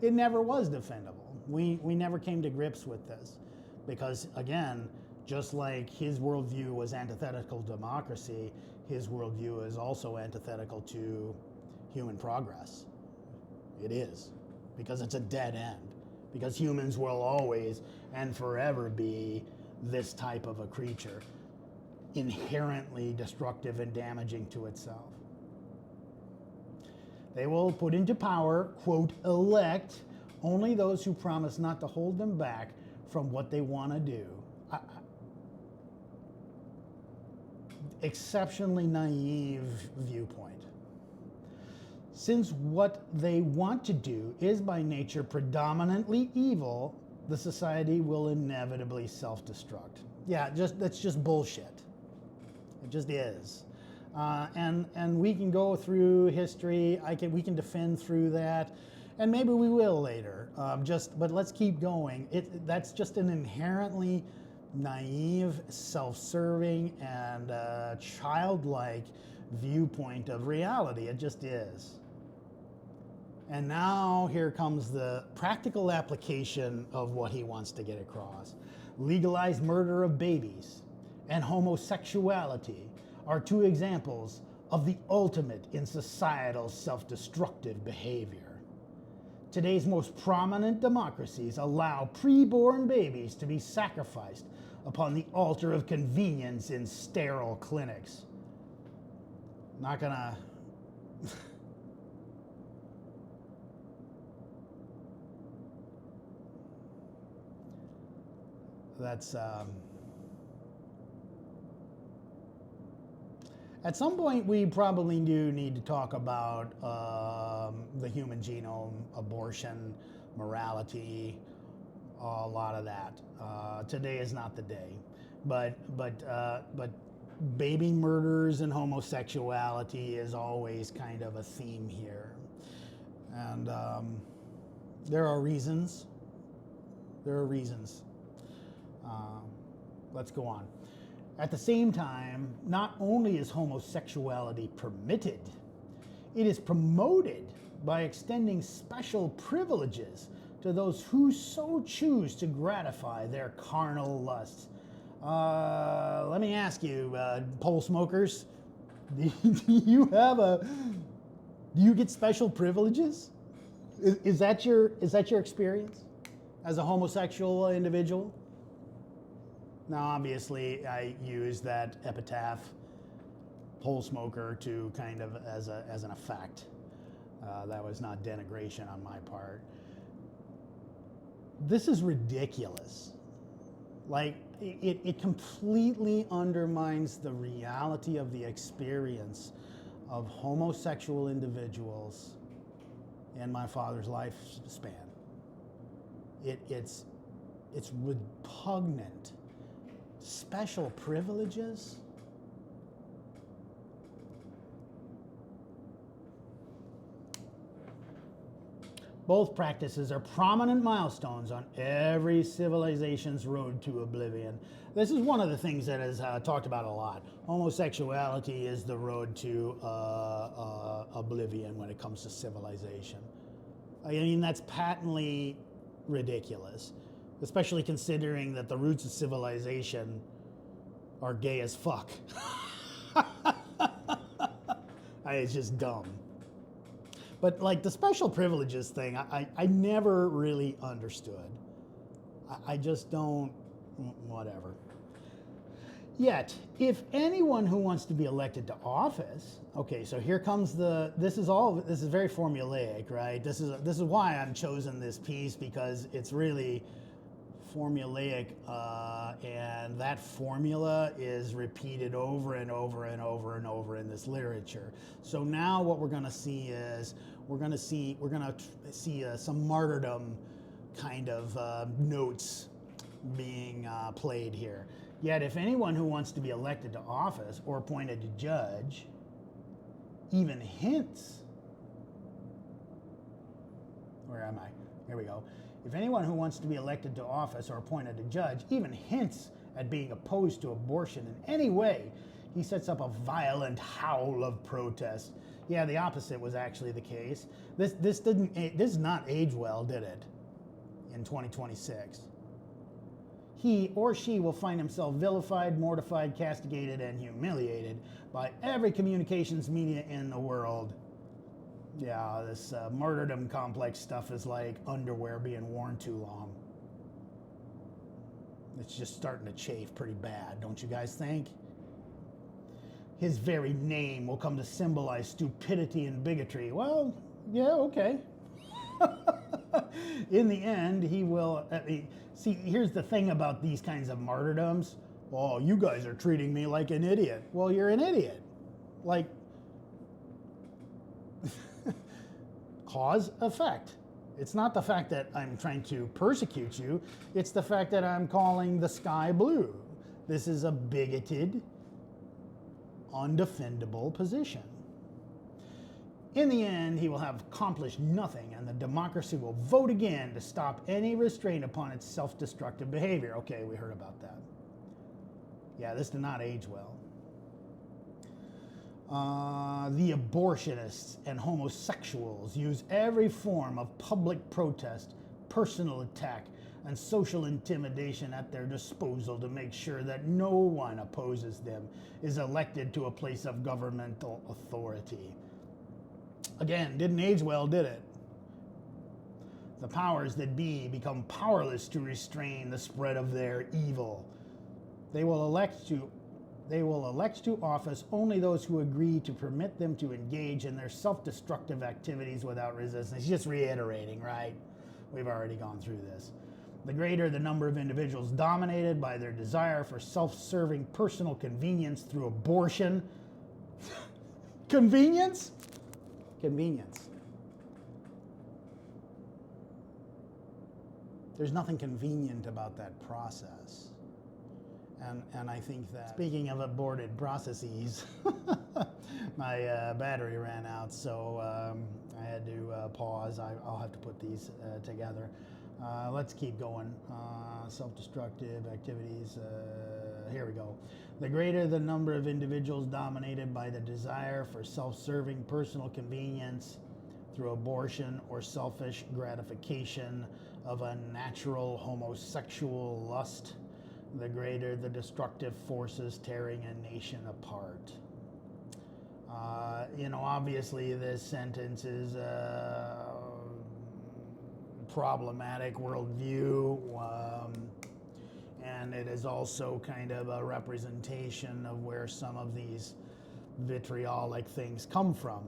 it never was defendable. We never came to grips with this, because again, just like his worldview was antithetical to democracy, his worldview is also antithetical to human progress. It is, because it's a dead end, because humans will always and forever be this type of a creature, inherently destructive and damaging to itself. They will put into power, quote, elect only those who promise not to hold them back from what they want to do. Exceptionally naive viewpoint. Since what they want to do is by nature predominantly evil, the society will inevitably self-destruct. Yeah, that's just bullshit. It just is. And we can go through history. We can defend through that, and maybe we will later. But let's keep going. That's just an inherently naive, self-serving, and childlike viewpoint of reality. It just is. And now here comes the practical application of what he wants to get across. Legalized murder of babies and homosexuality are two examples of the ultimate in societal self-destructive behavior. Today's most prominent democracies allow preborn babies to be sacrificed upon the altar of convenience in sterile clinics. Not gonna That's at some point we probably do need to talk about the human genome, abortion, morality, a lot of that. Today is not the day, but baby murders and homosexuality is always kind of a theme here, and there are reasons. There are reasons. Let's go on. At the same time, not only is homosexuality permitted, it is promoted by extending special privileges to those who so choose to gratify their carnal lusts. Let me ask you, pole smokers, do you get special privileges? Is that your experience as a homosexual individual? Now, obviously, I use that epitaph, pole smoker, to kind of as an effect. That was not denigration on my part. This is ridiculous. Like, it completely undermines the reality of the experience of homosexual individuals in my father's lifespan. It's repugnant. Special privileges? Both practices are prominent milestones on every civilization's road to oblivion. This is one of the things that is talked about a lot. Homosexuality is the road to oblivion when it comes to civilization. I mean, that's patently ridiculous, especially considering that the roots of civilization are gay as fuck. It's just dumb. But like the special privileges thing, I never really understood. I just don't, whatever. Yet, if anyone who wants to be elected to office, okay, so here comes this is very formulaic, right? This is why I'm chosen this piece, because it's really formulaic, and that formula is repeated over and over and over and over in this literature. So now what we're going to see is some martyrdom kind of notes being played here. Yet if anyone who wants to be elected to office or appointed to judge even hints, where am I? Here we go. If anyone who wants to be elected to office or appointed to judge even hints at being opposed to abortion in any way, he sets up a violent howl of protest. Yeah, the opposite was actually the case. This did not age well, did it? In 2026. He or she will find himself vilified, mortified, castigated, and humiliated by every communications media in the world. Yeah, this martyrdom complex stuff is like underwear being worn too long. It's just starting to chafe pretty bad, don't you guys think? His very name will come to symbolize stupidity and bigotry. Well, yeah, okay. In the end, he will... see, here's the thing about these kinds of martyrdoms. Oh, you guys are treating me like an idiot. Well, you're an idiot. Like... cause, effect. It's not the fact that I'm trying to persecute you. It's the fact that I'm calling the sky blue. This is a bigoted, undefendable position. In the end, he will have accomplished nothing, and the democracy will vote again to stop any restraint upon its self-destructive behavior. Okay, we heard about that. Yeah, this did not age well. The abortionists and homosexuals use every form of public protest, personal attack, and social intimidation at their disposal to make sure that no one opposes them is elected to a place of governmental authority. Again, didn't age well, did it? The powers that be become powerless to restrain the spread of their evil. They will elect to They will elect to office only those who agree to permit them to engage in their self-destructive activities without resistance. He's just reiterating, right? We've already gone through this. The greater the number of individuals dominated by their desire for self-serving personal convenience through abortion. Convenience? Convenience. There's nothing convenient about that process. And I think that, speaking of aborted processes, my battery ran out, so I had to pause. I'll have to put these together. Let's keep going. Self-destructive activities. Here we go. The greater the number of individuals dominated by the desire for self-serving personal convenience through abortion or selfish gratification of unnatural homosexual lust, the greater the destructive forces tearing a nation apart. Obviously this sentence is problematic worldview, and it is also kind of a representation of where some of these vitriolic things come from.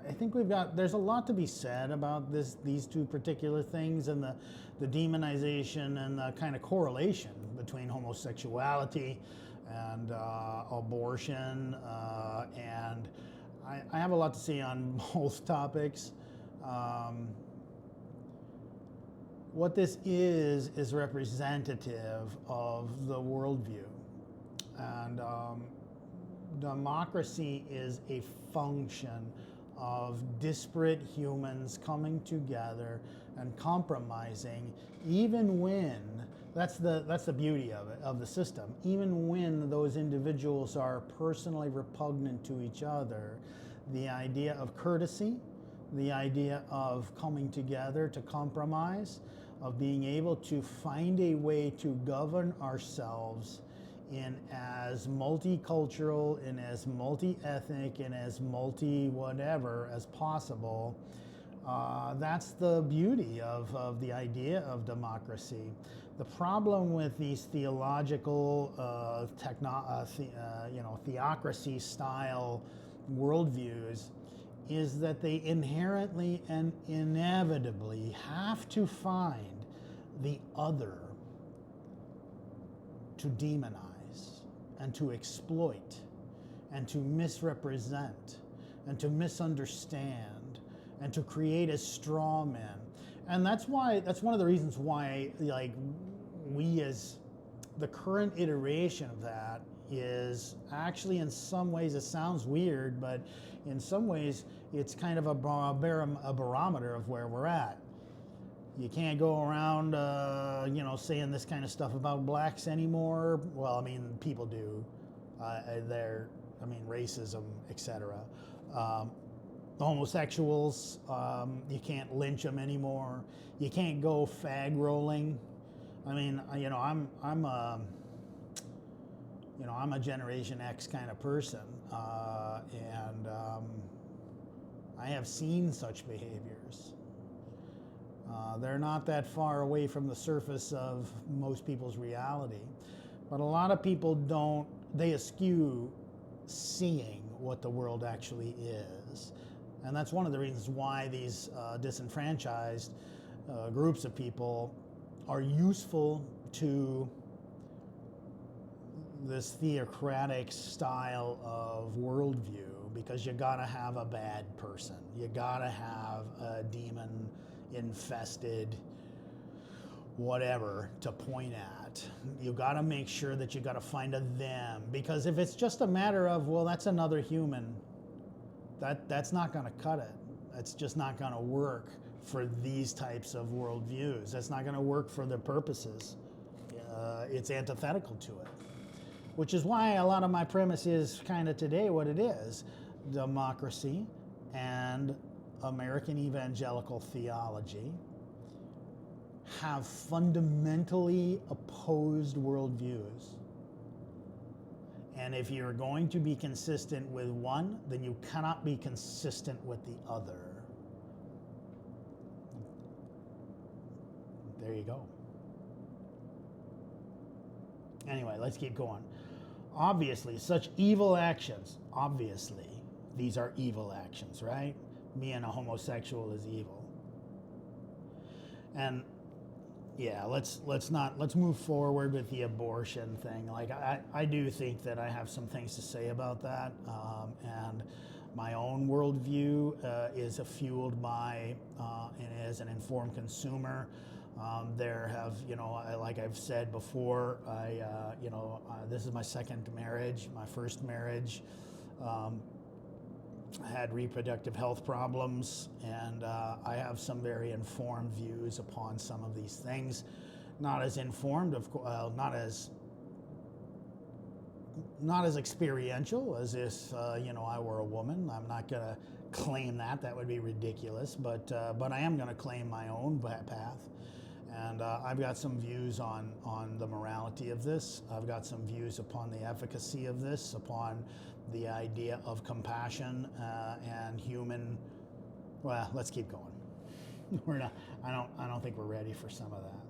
I think there's a lot to be said about these two particular things, and the demonization and the kind of correlation between homosexuality and abortion, and I have a lot to say on both topics. What this is representative of the worldview, and democracy is a function of disparate humans coming together and compromising, even when that's the beauty of it, of the system. Even when those individuals are personally repugnant to each other, the idea of courtesy, the idea of coming together to compromise, of being able to find a way to govern ourselves in as multicultural, in as multi-ethnic, in as multi-whatever as possible. That's the beauty of the idea of democracy. The problem with these theological, theocracy style worldviews is that they inherently and inevitably have to find the other to demonize and to exploit and to misrepresent and to misunderstand and to create a straw man. And that's one of the reasons why, like, we as the current iteration of that is actually, in some ways, it sounds weird, but in some ways it's kind of a barometer of where we're at. You can't go around, saying this kind of stuff about blacks anymore. Well, I mean, people do. Racism, etc. Homosexuals, you can't lynch them anymore. You can't go fag rolling. I mean, I'm a Generation X kind of person, and I have seen such behaviors. They're not that far away from the surface of most people's reality, but a lot of people they eschew seeing what the world actually is. And that's one of the reasons why these disenfranchised groups of people are useful to this theocratic style of worldview, because you gotta have a bad person. You gotta have a demon infested whatever to point at. You gotta make sure that you gotta find a them, because if it's just a matter of, well, that's another human, that's not gonna cut it. That's just not gonna work for these types of worldviews. That's not gonna work for their purposes. It's antithetical to it. Which is why a lot of my premise is kind of today what it is. Democracy and American evangelical theology have fundamentally opposed worldviews. And if you're going to be consistent with one, then you cannot be consistent with the other. There you go. Anyway, let's keep going. Obviously, such evil actions, obviously, these are evil actions, right? Being a homosexual is evil. And yeah, let's move forward with the abortion thing. Like I do think that I have some things to say about that, and my own worldview is fueled by and as an informed consumer. There have, like I've said before, this is my second marriage. My first marriage had reproductive health problems, and I have some very informed views upon some of these things. Not as informed, of course, not as experiential as if I were a woman. I'm not going to claim that. That would be ridiculous. But I am going to claim my own path. And I've got some views on the morality of this. I've got some views upon the efficacy of this, upon the idea of compassion and human. Well, let's keep going. We're not. I don't think we're ready for some of that.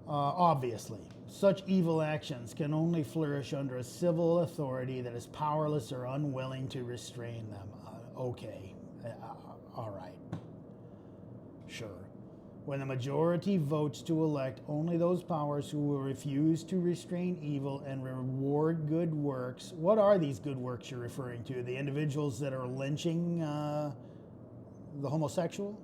Obviously, such evil actions can only flourish under a civil authority that is powerless or unwilling to restrain them. Okay, all right, sure. When the majority votes to elect only those powers who will refuse to restrain evil and reward good works. What are these good works you're referring to? The individuals that are lynching the homosexual?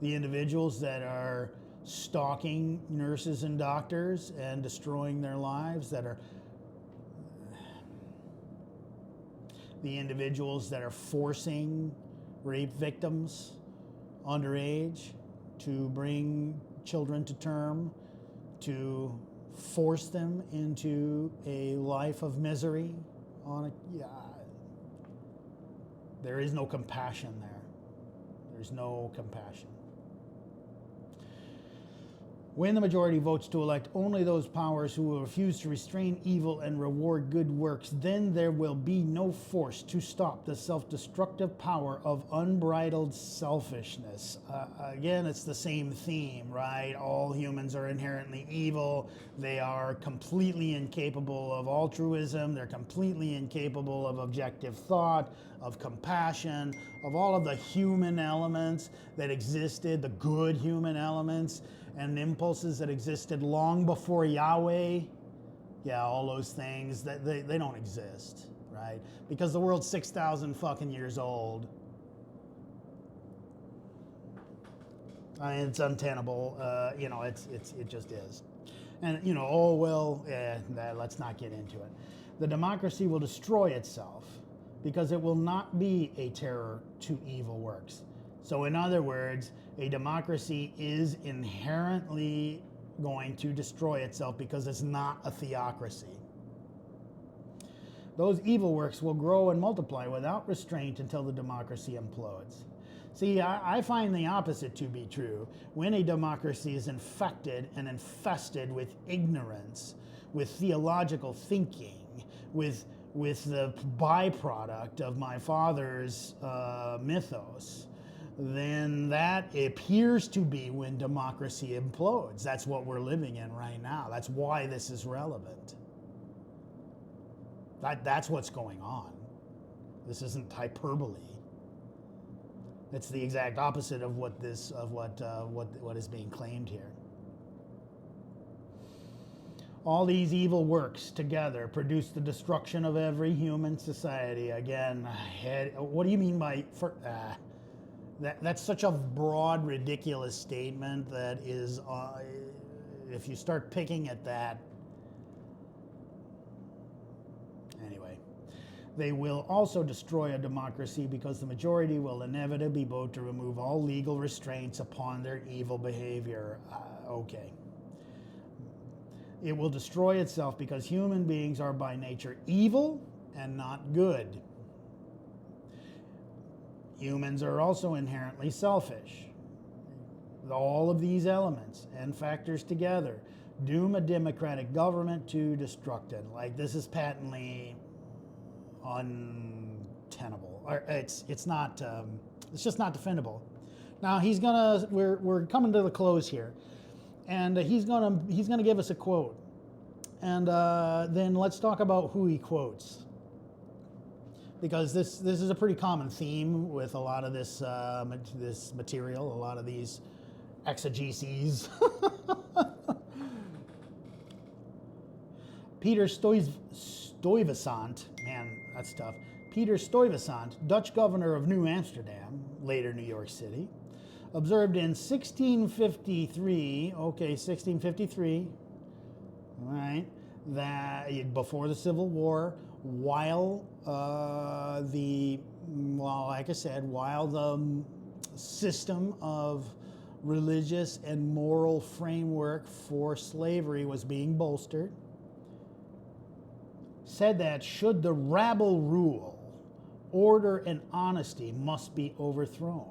The individuals that are stalking nurses and doctors and destroying their lives? That are the individuals that are forcing rape victims underage to bring children to term, to force them into a life of misery. There is no compassion there. There's no compassion. When the majority votes to elect only those powers who will refuse to restrain evil and reward good works, then there will be no force to stop the self-destructive power of unbridled selfishness. Again, it's the same theme, right? All humans are inherently evil. They are completely incapable of altruism. They're completely incapable of objective thought, of compassion, of all of the human elements that existed, the good human elements and impulses that existed long before Yahweh. Yeah, all those things, that they don't exist, right? Because the world's 6,000 fucking years old. I mean, it's untenable. It just is. And let's not get into it. The democracy will destroy itself because it will not be a terror to evil works. So in other words, a democracy is inherently going to destroy itself because it's not a theocracy. Those evil works will grow and multiply without restraint until the democracy implodes. See, I find the opposite to be true. When a democracy is infected and infested with ignorance, with theological thinking, with the byproduct of my father's mythos, then that appears to be when democracy implodes. That's what we're living in right now. That's why this is relevant. That's what's going on. This isn't hyperbole. It's the exact opposite of what is being claimed here. All these evil works together produce the destruction of every human society. Again, what do you mean by that's such a broad, ridiculous statement that is, if you start picking at that, anyway. They will also destroy a democracy because the majority will inevitably vote to remove all legal restraints upon their evil behavior. Okay. It will destroy itself because human beings are by nature evil and not good. Humans are also inherently selfish. All of these elements and factors together doom a democratic government to destruction. Like, this is patently untenable. It's just not defendable. Now we're coming to the close here, and he's gonna give us a quote, and then let's talk about who he quotes, because this is a pretty common theme with a lot of this material, a lot of these exegeses. Peter Stuyvesant, man, that's tough. Peter Stuyvesant, Dutch governor of New Amsterdam, later New York City, observed in 1653, okay, 1653, right, that before the Civil War, while like I said, while the system of religious and moral framework for slavery was being bolstered, said that should the rabble rule, order and honesty must be overthrown.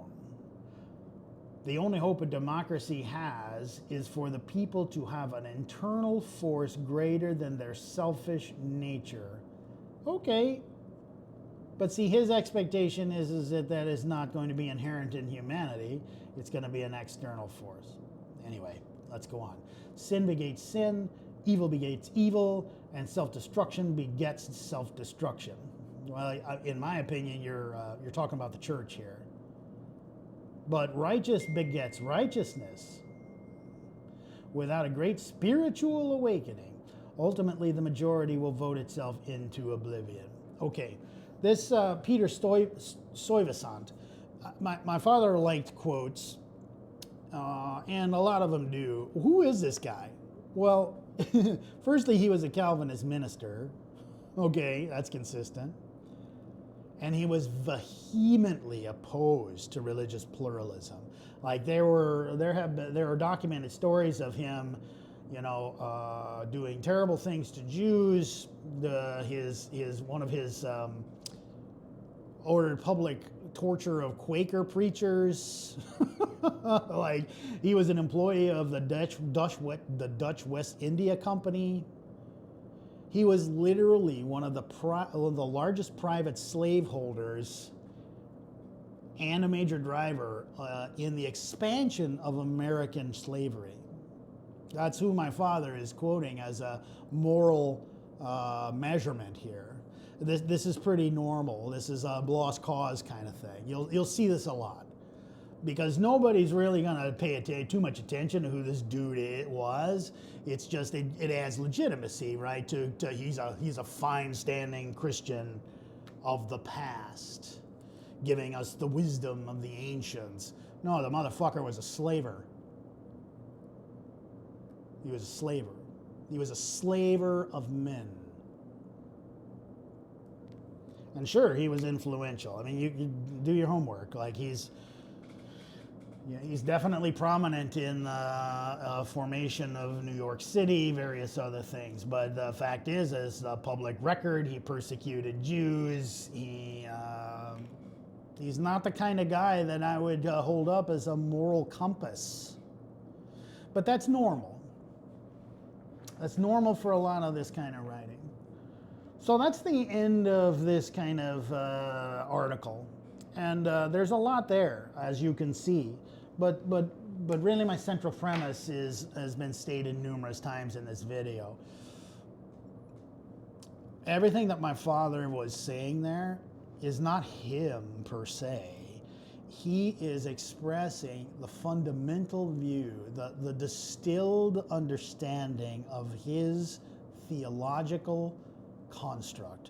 The only hope a democracy has is for the people to have an internal force greater than their selfish nature. Okay, but see, his expectation is that is not going to be inherent in humanity. It's going to be an external force. Anyway, let's go on. Sin begets sin, evil begets evil, and self-destruction begets self-destruction. Well, in my opinion, you're talking about the church here. But righteous begets righteousness. Without a great spiritual awakening, ultimately the majority will vote itself into oblivion. Okay, this Peter Stuyvesant, my father liked quotes, and a lot of them do. Who is this guy? Well, firstly, he was a Calvinist minister. Okay, that's consistent. And he was vehemently opposed to religious pluralism. Like there are documented stories of him, doing terrible things to Jews. One of his ordered public torture of Quaker preachers. Like he was an employee of the Dutch West India Company. He was literally one of the largest private slaveholders and a major driver in the expansion of American slavery. That's who my father is quoting as a moral measurement here. This is pretty normal. This is a lost cause kind of thing. You'll see this a lot, because nobody's really going to pay too much attention to who this dude was. It's just it adds legitimacy, right? He's a fine-standing Christian of the past, giving us the wisdom of the ancients. No, the motherfucker was a slaver. He was a slaver. He was a slaver of men. And sure, he was influential. I mean, you do your homework. Like he's definitely prominent in the formation of New York City, various other things. But the fact is, as a public record, he persecuted Jews. He's not the kind of guy that I would hold up as a moral compass. But that's normal. That's normal for a lot of this kind of writing. So that's the end of this kind of article. And there's a lot there, as you can see. But really my central premise has been stated numerous times in this video. Everything that my father was saying there is not him per se. He is expressing the fundamental view, the distilled understanding of his theological construct.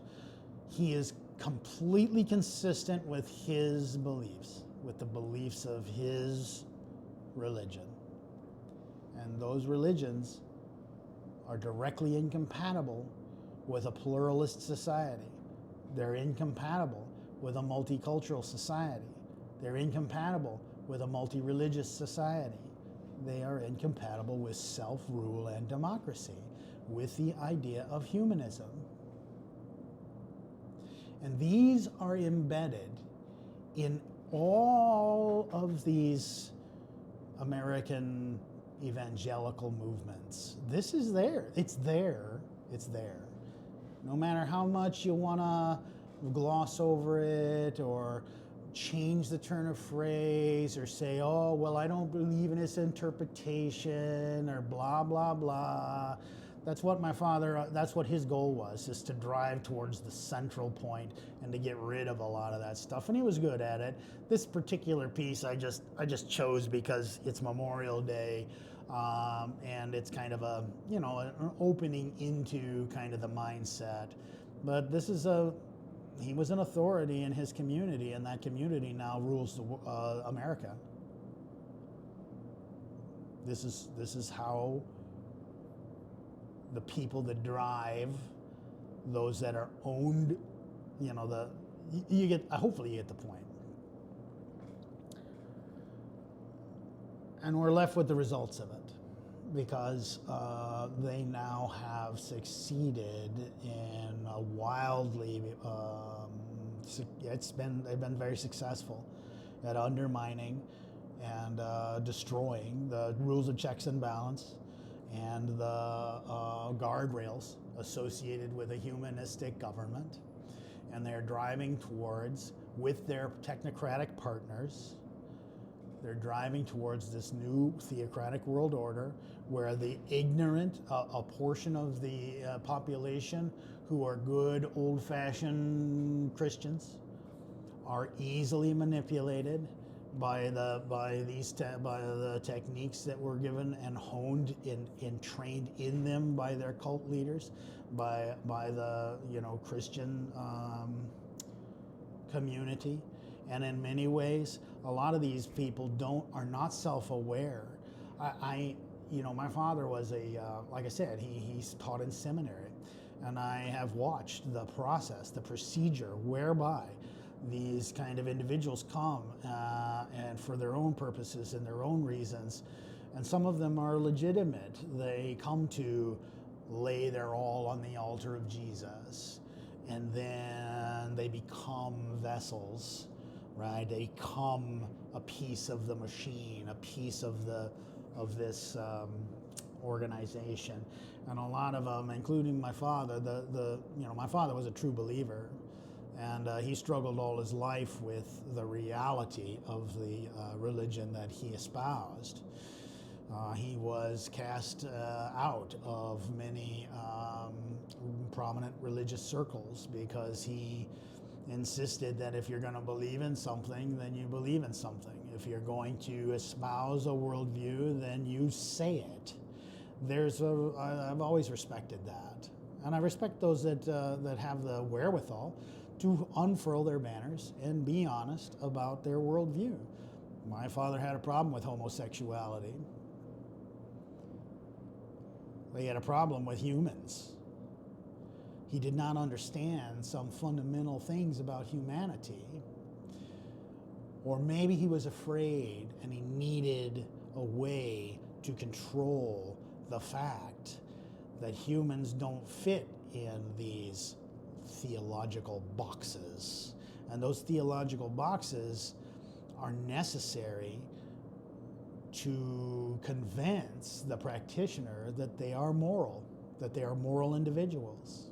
He is completely consistent with his beliefs, with the beliefs of his religion. And those religions are directly incompatible with a pluralist society. They're incompatible with a multicultural society. They're incompatible with a multi-religious society. They are incompatible with self-rule and democracy, with the idea of humanism. And these are embedded in all of these American evangelical movements. This is there. It's there. It's there. No matter how much you want to gloss over it or change the turn of phrase or say, oh, well, I don't believe in this interpretation or blah, blah, blah. That's what my father, that's what his goal was, is to drive towards the central point and to get rid of a lot of that stuff. And he was good at it. This particular piece I just chose because it's Memorial Day, and it's kind of a, an opening into kind of the mindset. But this is he was an authority in his community, and that community now rules America. This is how the people that drive, those that are owned, you get, hopefully you get the point. And we're left with the results of it, because they now have succeeded in a wildly, they've been very successful at undermining and destroying the rules of checks and balance and the guardrails associated with a humanistic government. And they're driving towards, with their technocratic partners, they're driving towards this new theocratic world order where the ignorant, a portion of the population who are good old-fashioned Christians, are easily manipulated by the techniques that were given and honed and trained in them by their cult leaders, by the Christian community. And in many ways, a lot of these people are not self-aware. My father was like I said, he's taught in seminary, and I have watched the process, the procedure whereby these kind of individuals come and for their own purposes and their own reasons, and some of them are legitimate. They come to lay their all on the altar of Jesus, and then they become vessels. Right, they become a piece of the machine, a piece of this organization, and a lot of them, including my father. My father was a true believer, and he struggled all his life with the reality of the religion that he espoused. He was cast out of many prominent religious circles because he insisted that if you're going to believe in something, then you believe in something. If you're going to espouse a worldview, then you say it. I've always respected that, and I respect those that have the wherewithal to unfurl their banners and be honest about their worldview. My father had a problem with homosexuality. He had a problem with humans. He did not understand some fundamental things about humanity. Or maybe he was afraid and he needed a way to control the fact that humans don't fit in these theological boxes. And those theological boxes are necessary to convince the practitioner that they are moral, individuals.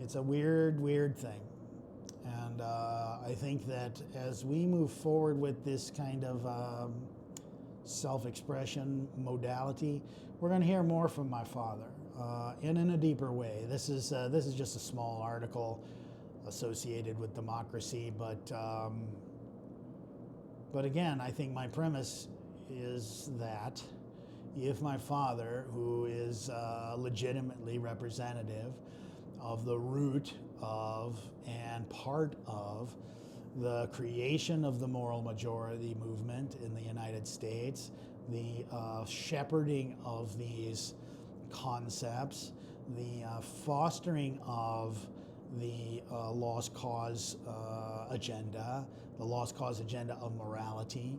It's a weird thing. And I think that as we move forward with this kind of self-expression modality, we're going to hear more from my father, and in a deeper way. This is just a small article associated with democracy, but again, I think my premise is that if my father, who is legitimately representative of the root of and part of the creation of the moral majority movement in the United States, the shepherding of these concepts, the fostering of the lost cause agenda, the lost cause agenda of morality.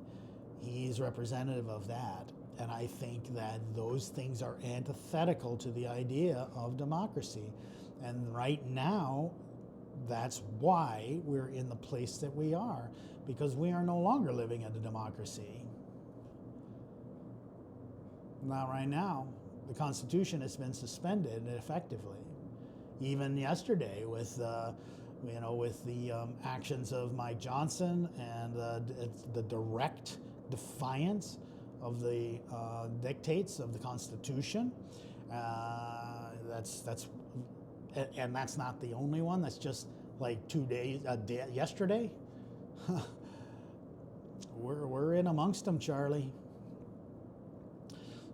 He's representative of that. And I think that those things are antithetical to the idea of democracy. And right now, that's why we're in the place that we are, because we are no longer living in a democracy. Not right now. The Constitution has been suspended effectively. Even yesterday with with the actions of Mike Johnson and the direct defiance of the dictates of the Constitution. That's not the only one. That's just like yesterday. We're in amongst them, Charlie.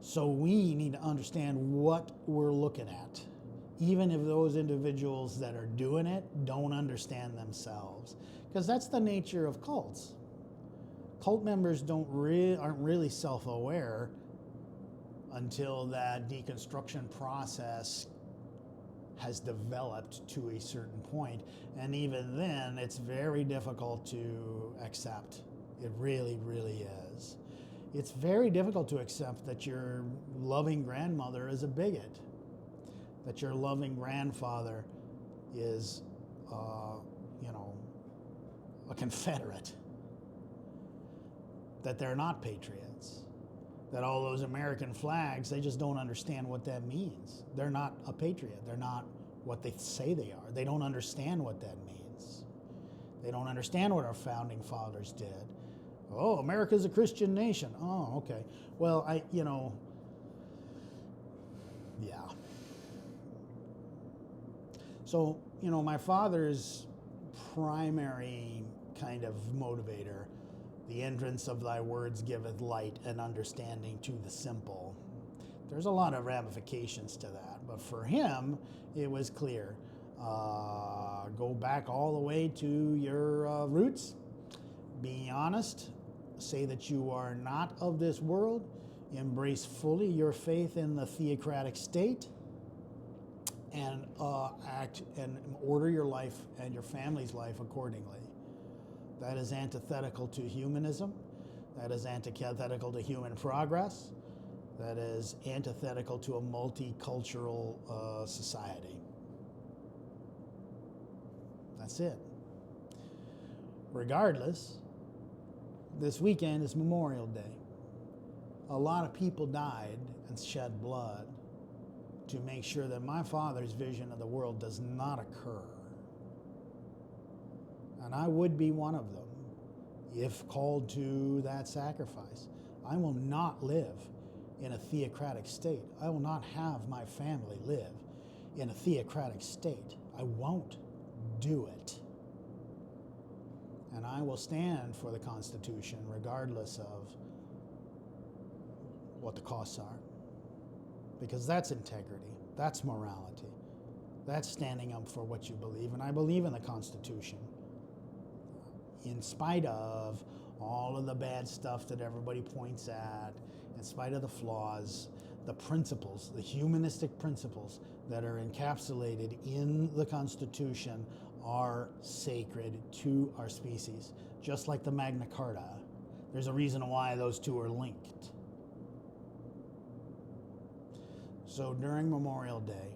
So we need to understand what we're looking at, even if those individuals that are doing it don't understand themselves, because that's the nature of cults. Cult members aren't really self-aware until that deconstruction process has developed to a certain point, and even then it's very difficult to accept. It really, really is. It's very difficult to accept that your loving grandmother is a bigot, that your loving grandfather is a Confederate, that they're not patriots, that all those American flags, they just don't understand what that means. They're not a patriot. They're not what they say they are. They don't understand what that means. They don't understand what our founding fathers did. Oh, America's a Christian nation. Oh, okay. Well, yeah. So, my father's primary kind of motivator, the entrance of thy words giveth light and understanding to the simple. There's a lot of ramifications to that, but for him, it was clear. Go back all the way to your roots. Be honest. Say that you are not of this world. Embrace fully your faith in the theocratic state, and act and order your life and your family's life accordingly. That is antithetical to humanism. That is antithetical to human progress. That is antithetical to a multicultural society. That's it. Regardless, this weekend is Memorial Day. A lot of people died and shed blood to make sure that my father's vision of the world does not occur. And I would be one of them if called to that sacrifice. I will not live in a theocratic state. I will not have my family live in a theocratic state. I won't do it. And I will stand for the Constitution regardless of what the costs are. Because that's integrity, that's morality, that's standing up for what you believe. And I believe in the Constitution, in spite of all of the bad stuff that everybody points at, in spite of the flaws, the principles, the humanistic principles that are encapsulated in the Constitution are sacred to our species, just like the Magna Carta. There's a reason why those two are linked. So during Memorial Day,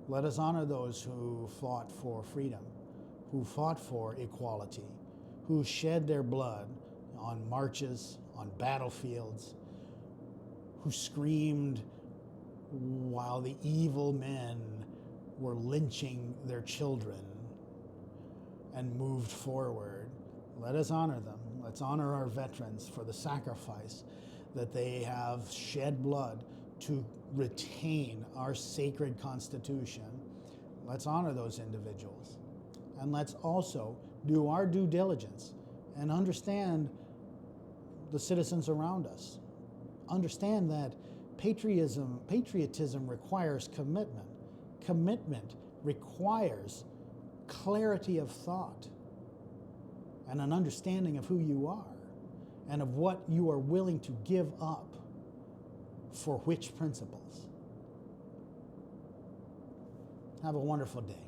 let us honor those who fought for freedom, who fought for equality, who shed their blood on marches, on battlefields, who screamed while the evil men were lynching their children and moved forward. Let us honor them. Let's honor our veterans for the sacrifice that they have shed blood to retain our sacred Constitution. Let's honor those individuals. And let's also do our due diligence and understand the citizens around us. Understand that patriotism requires commitment. Commitment requires clarity of thought and an understanding of who you are and of what you are willing to give up for which principles. Have a wonderful day.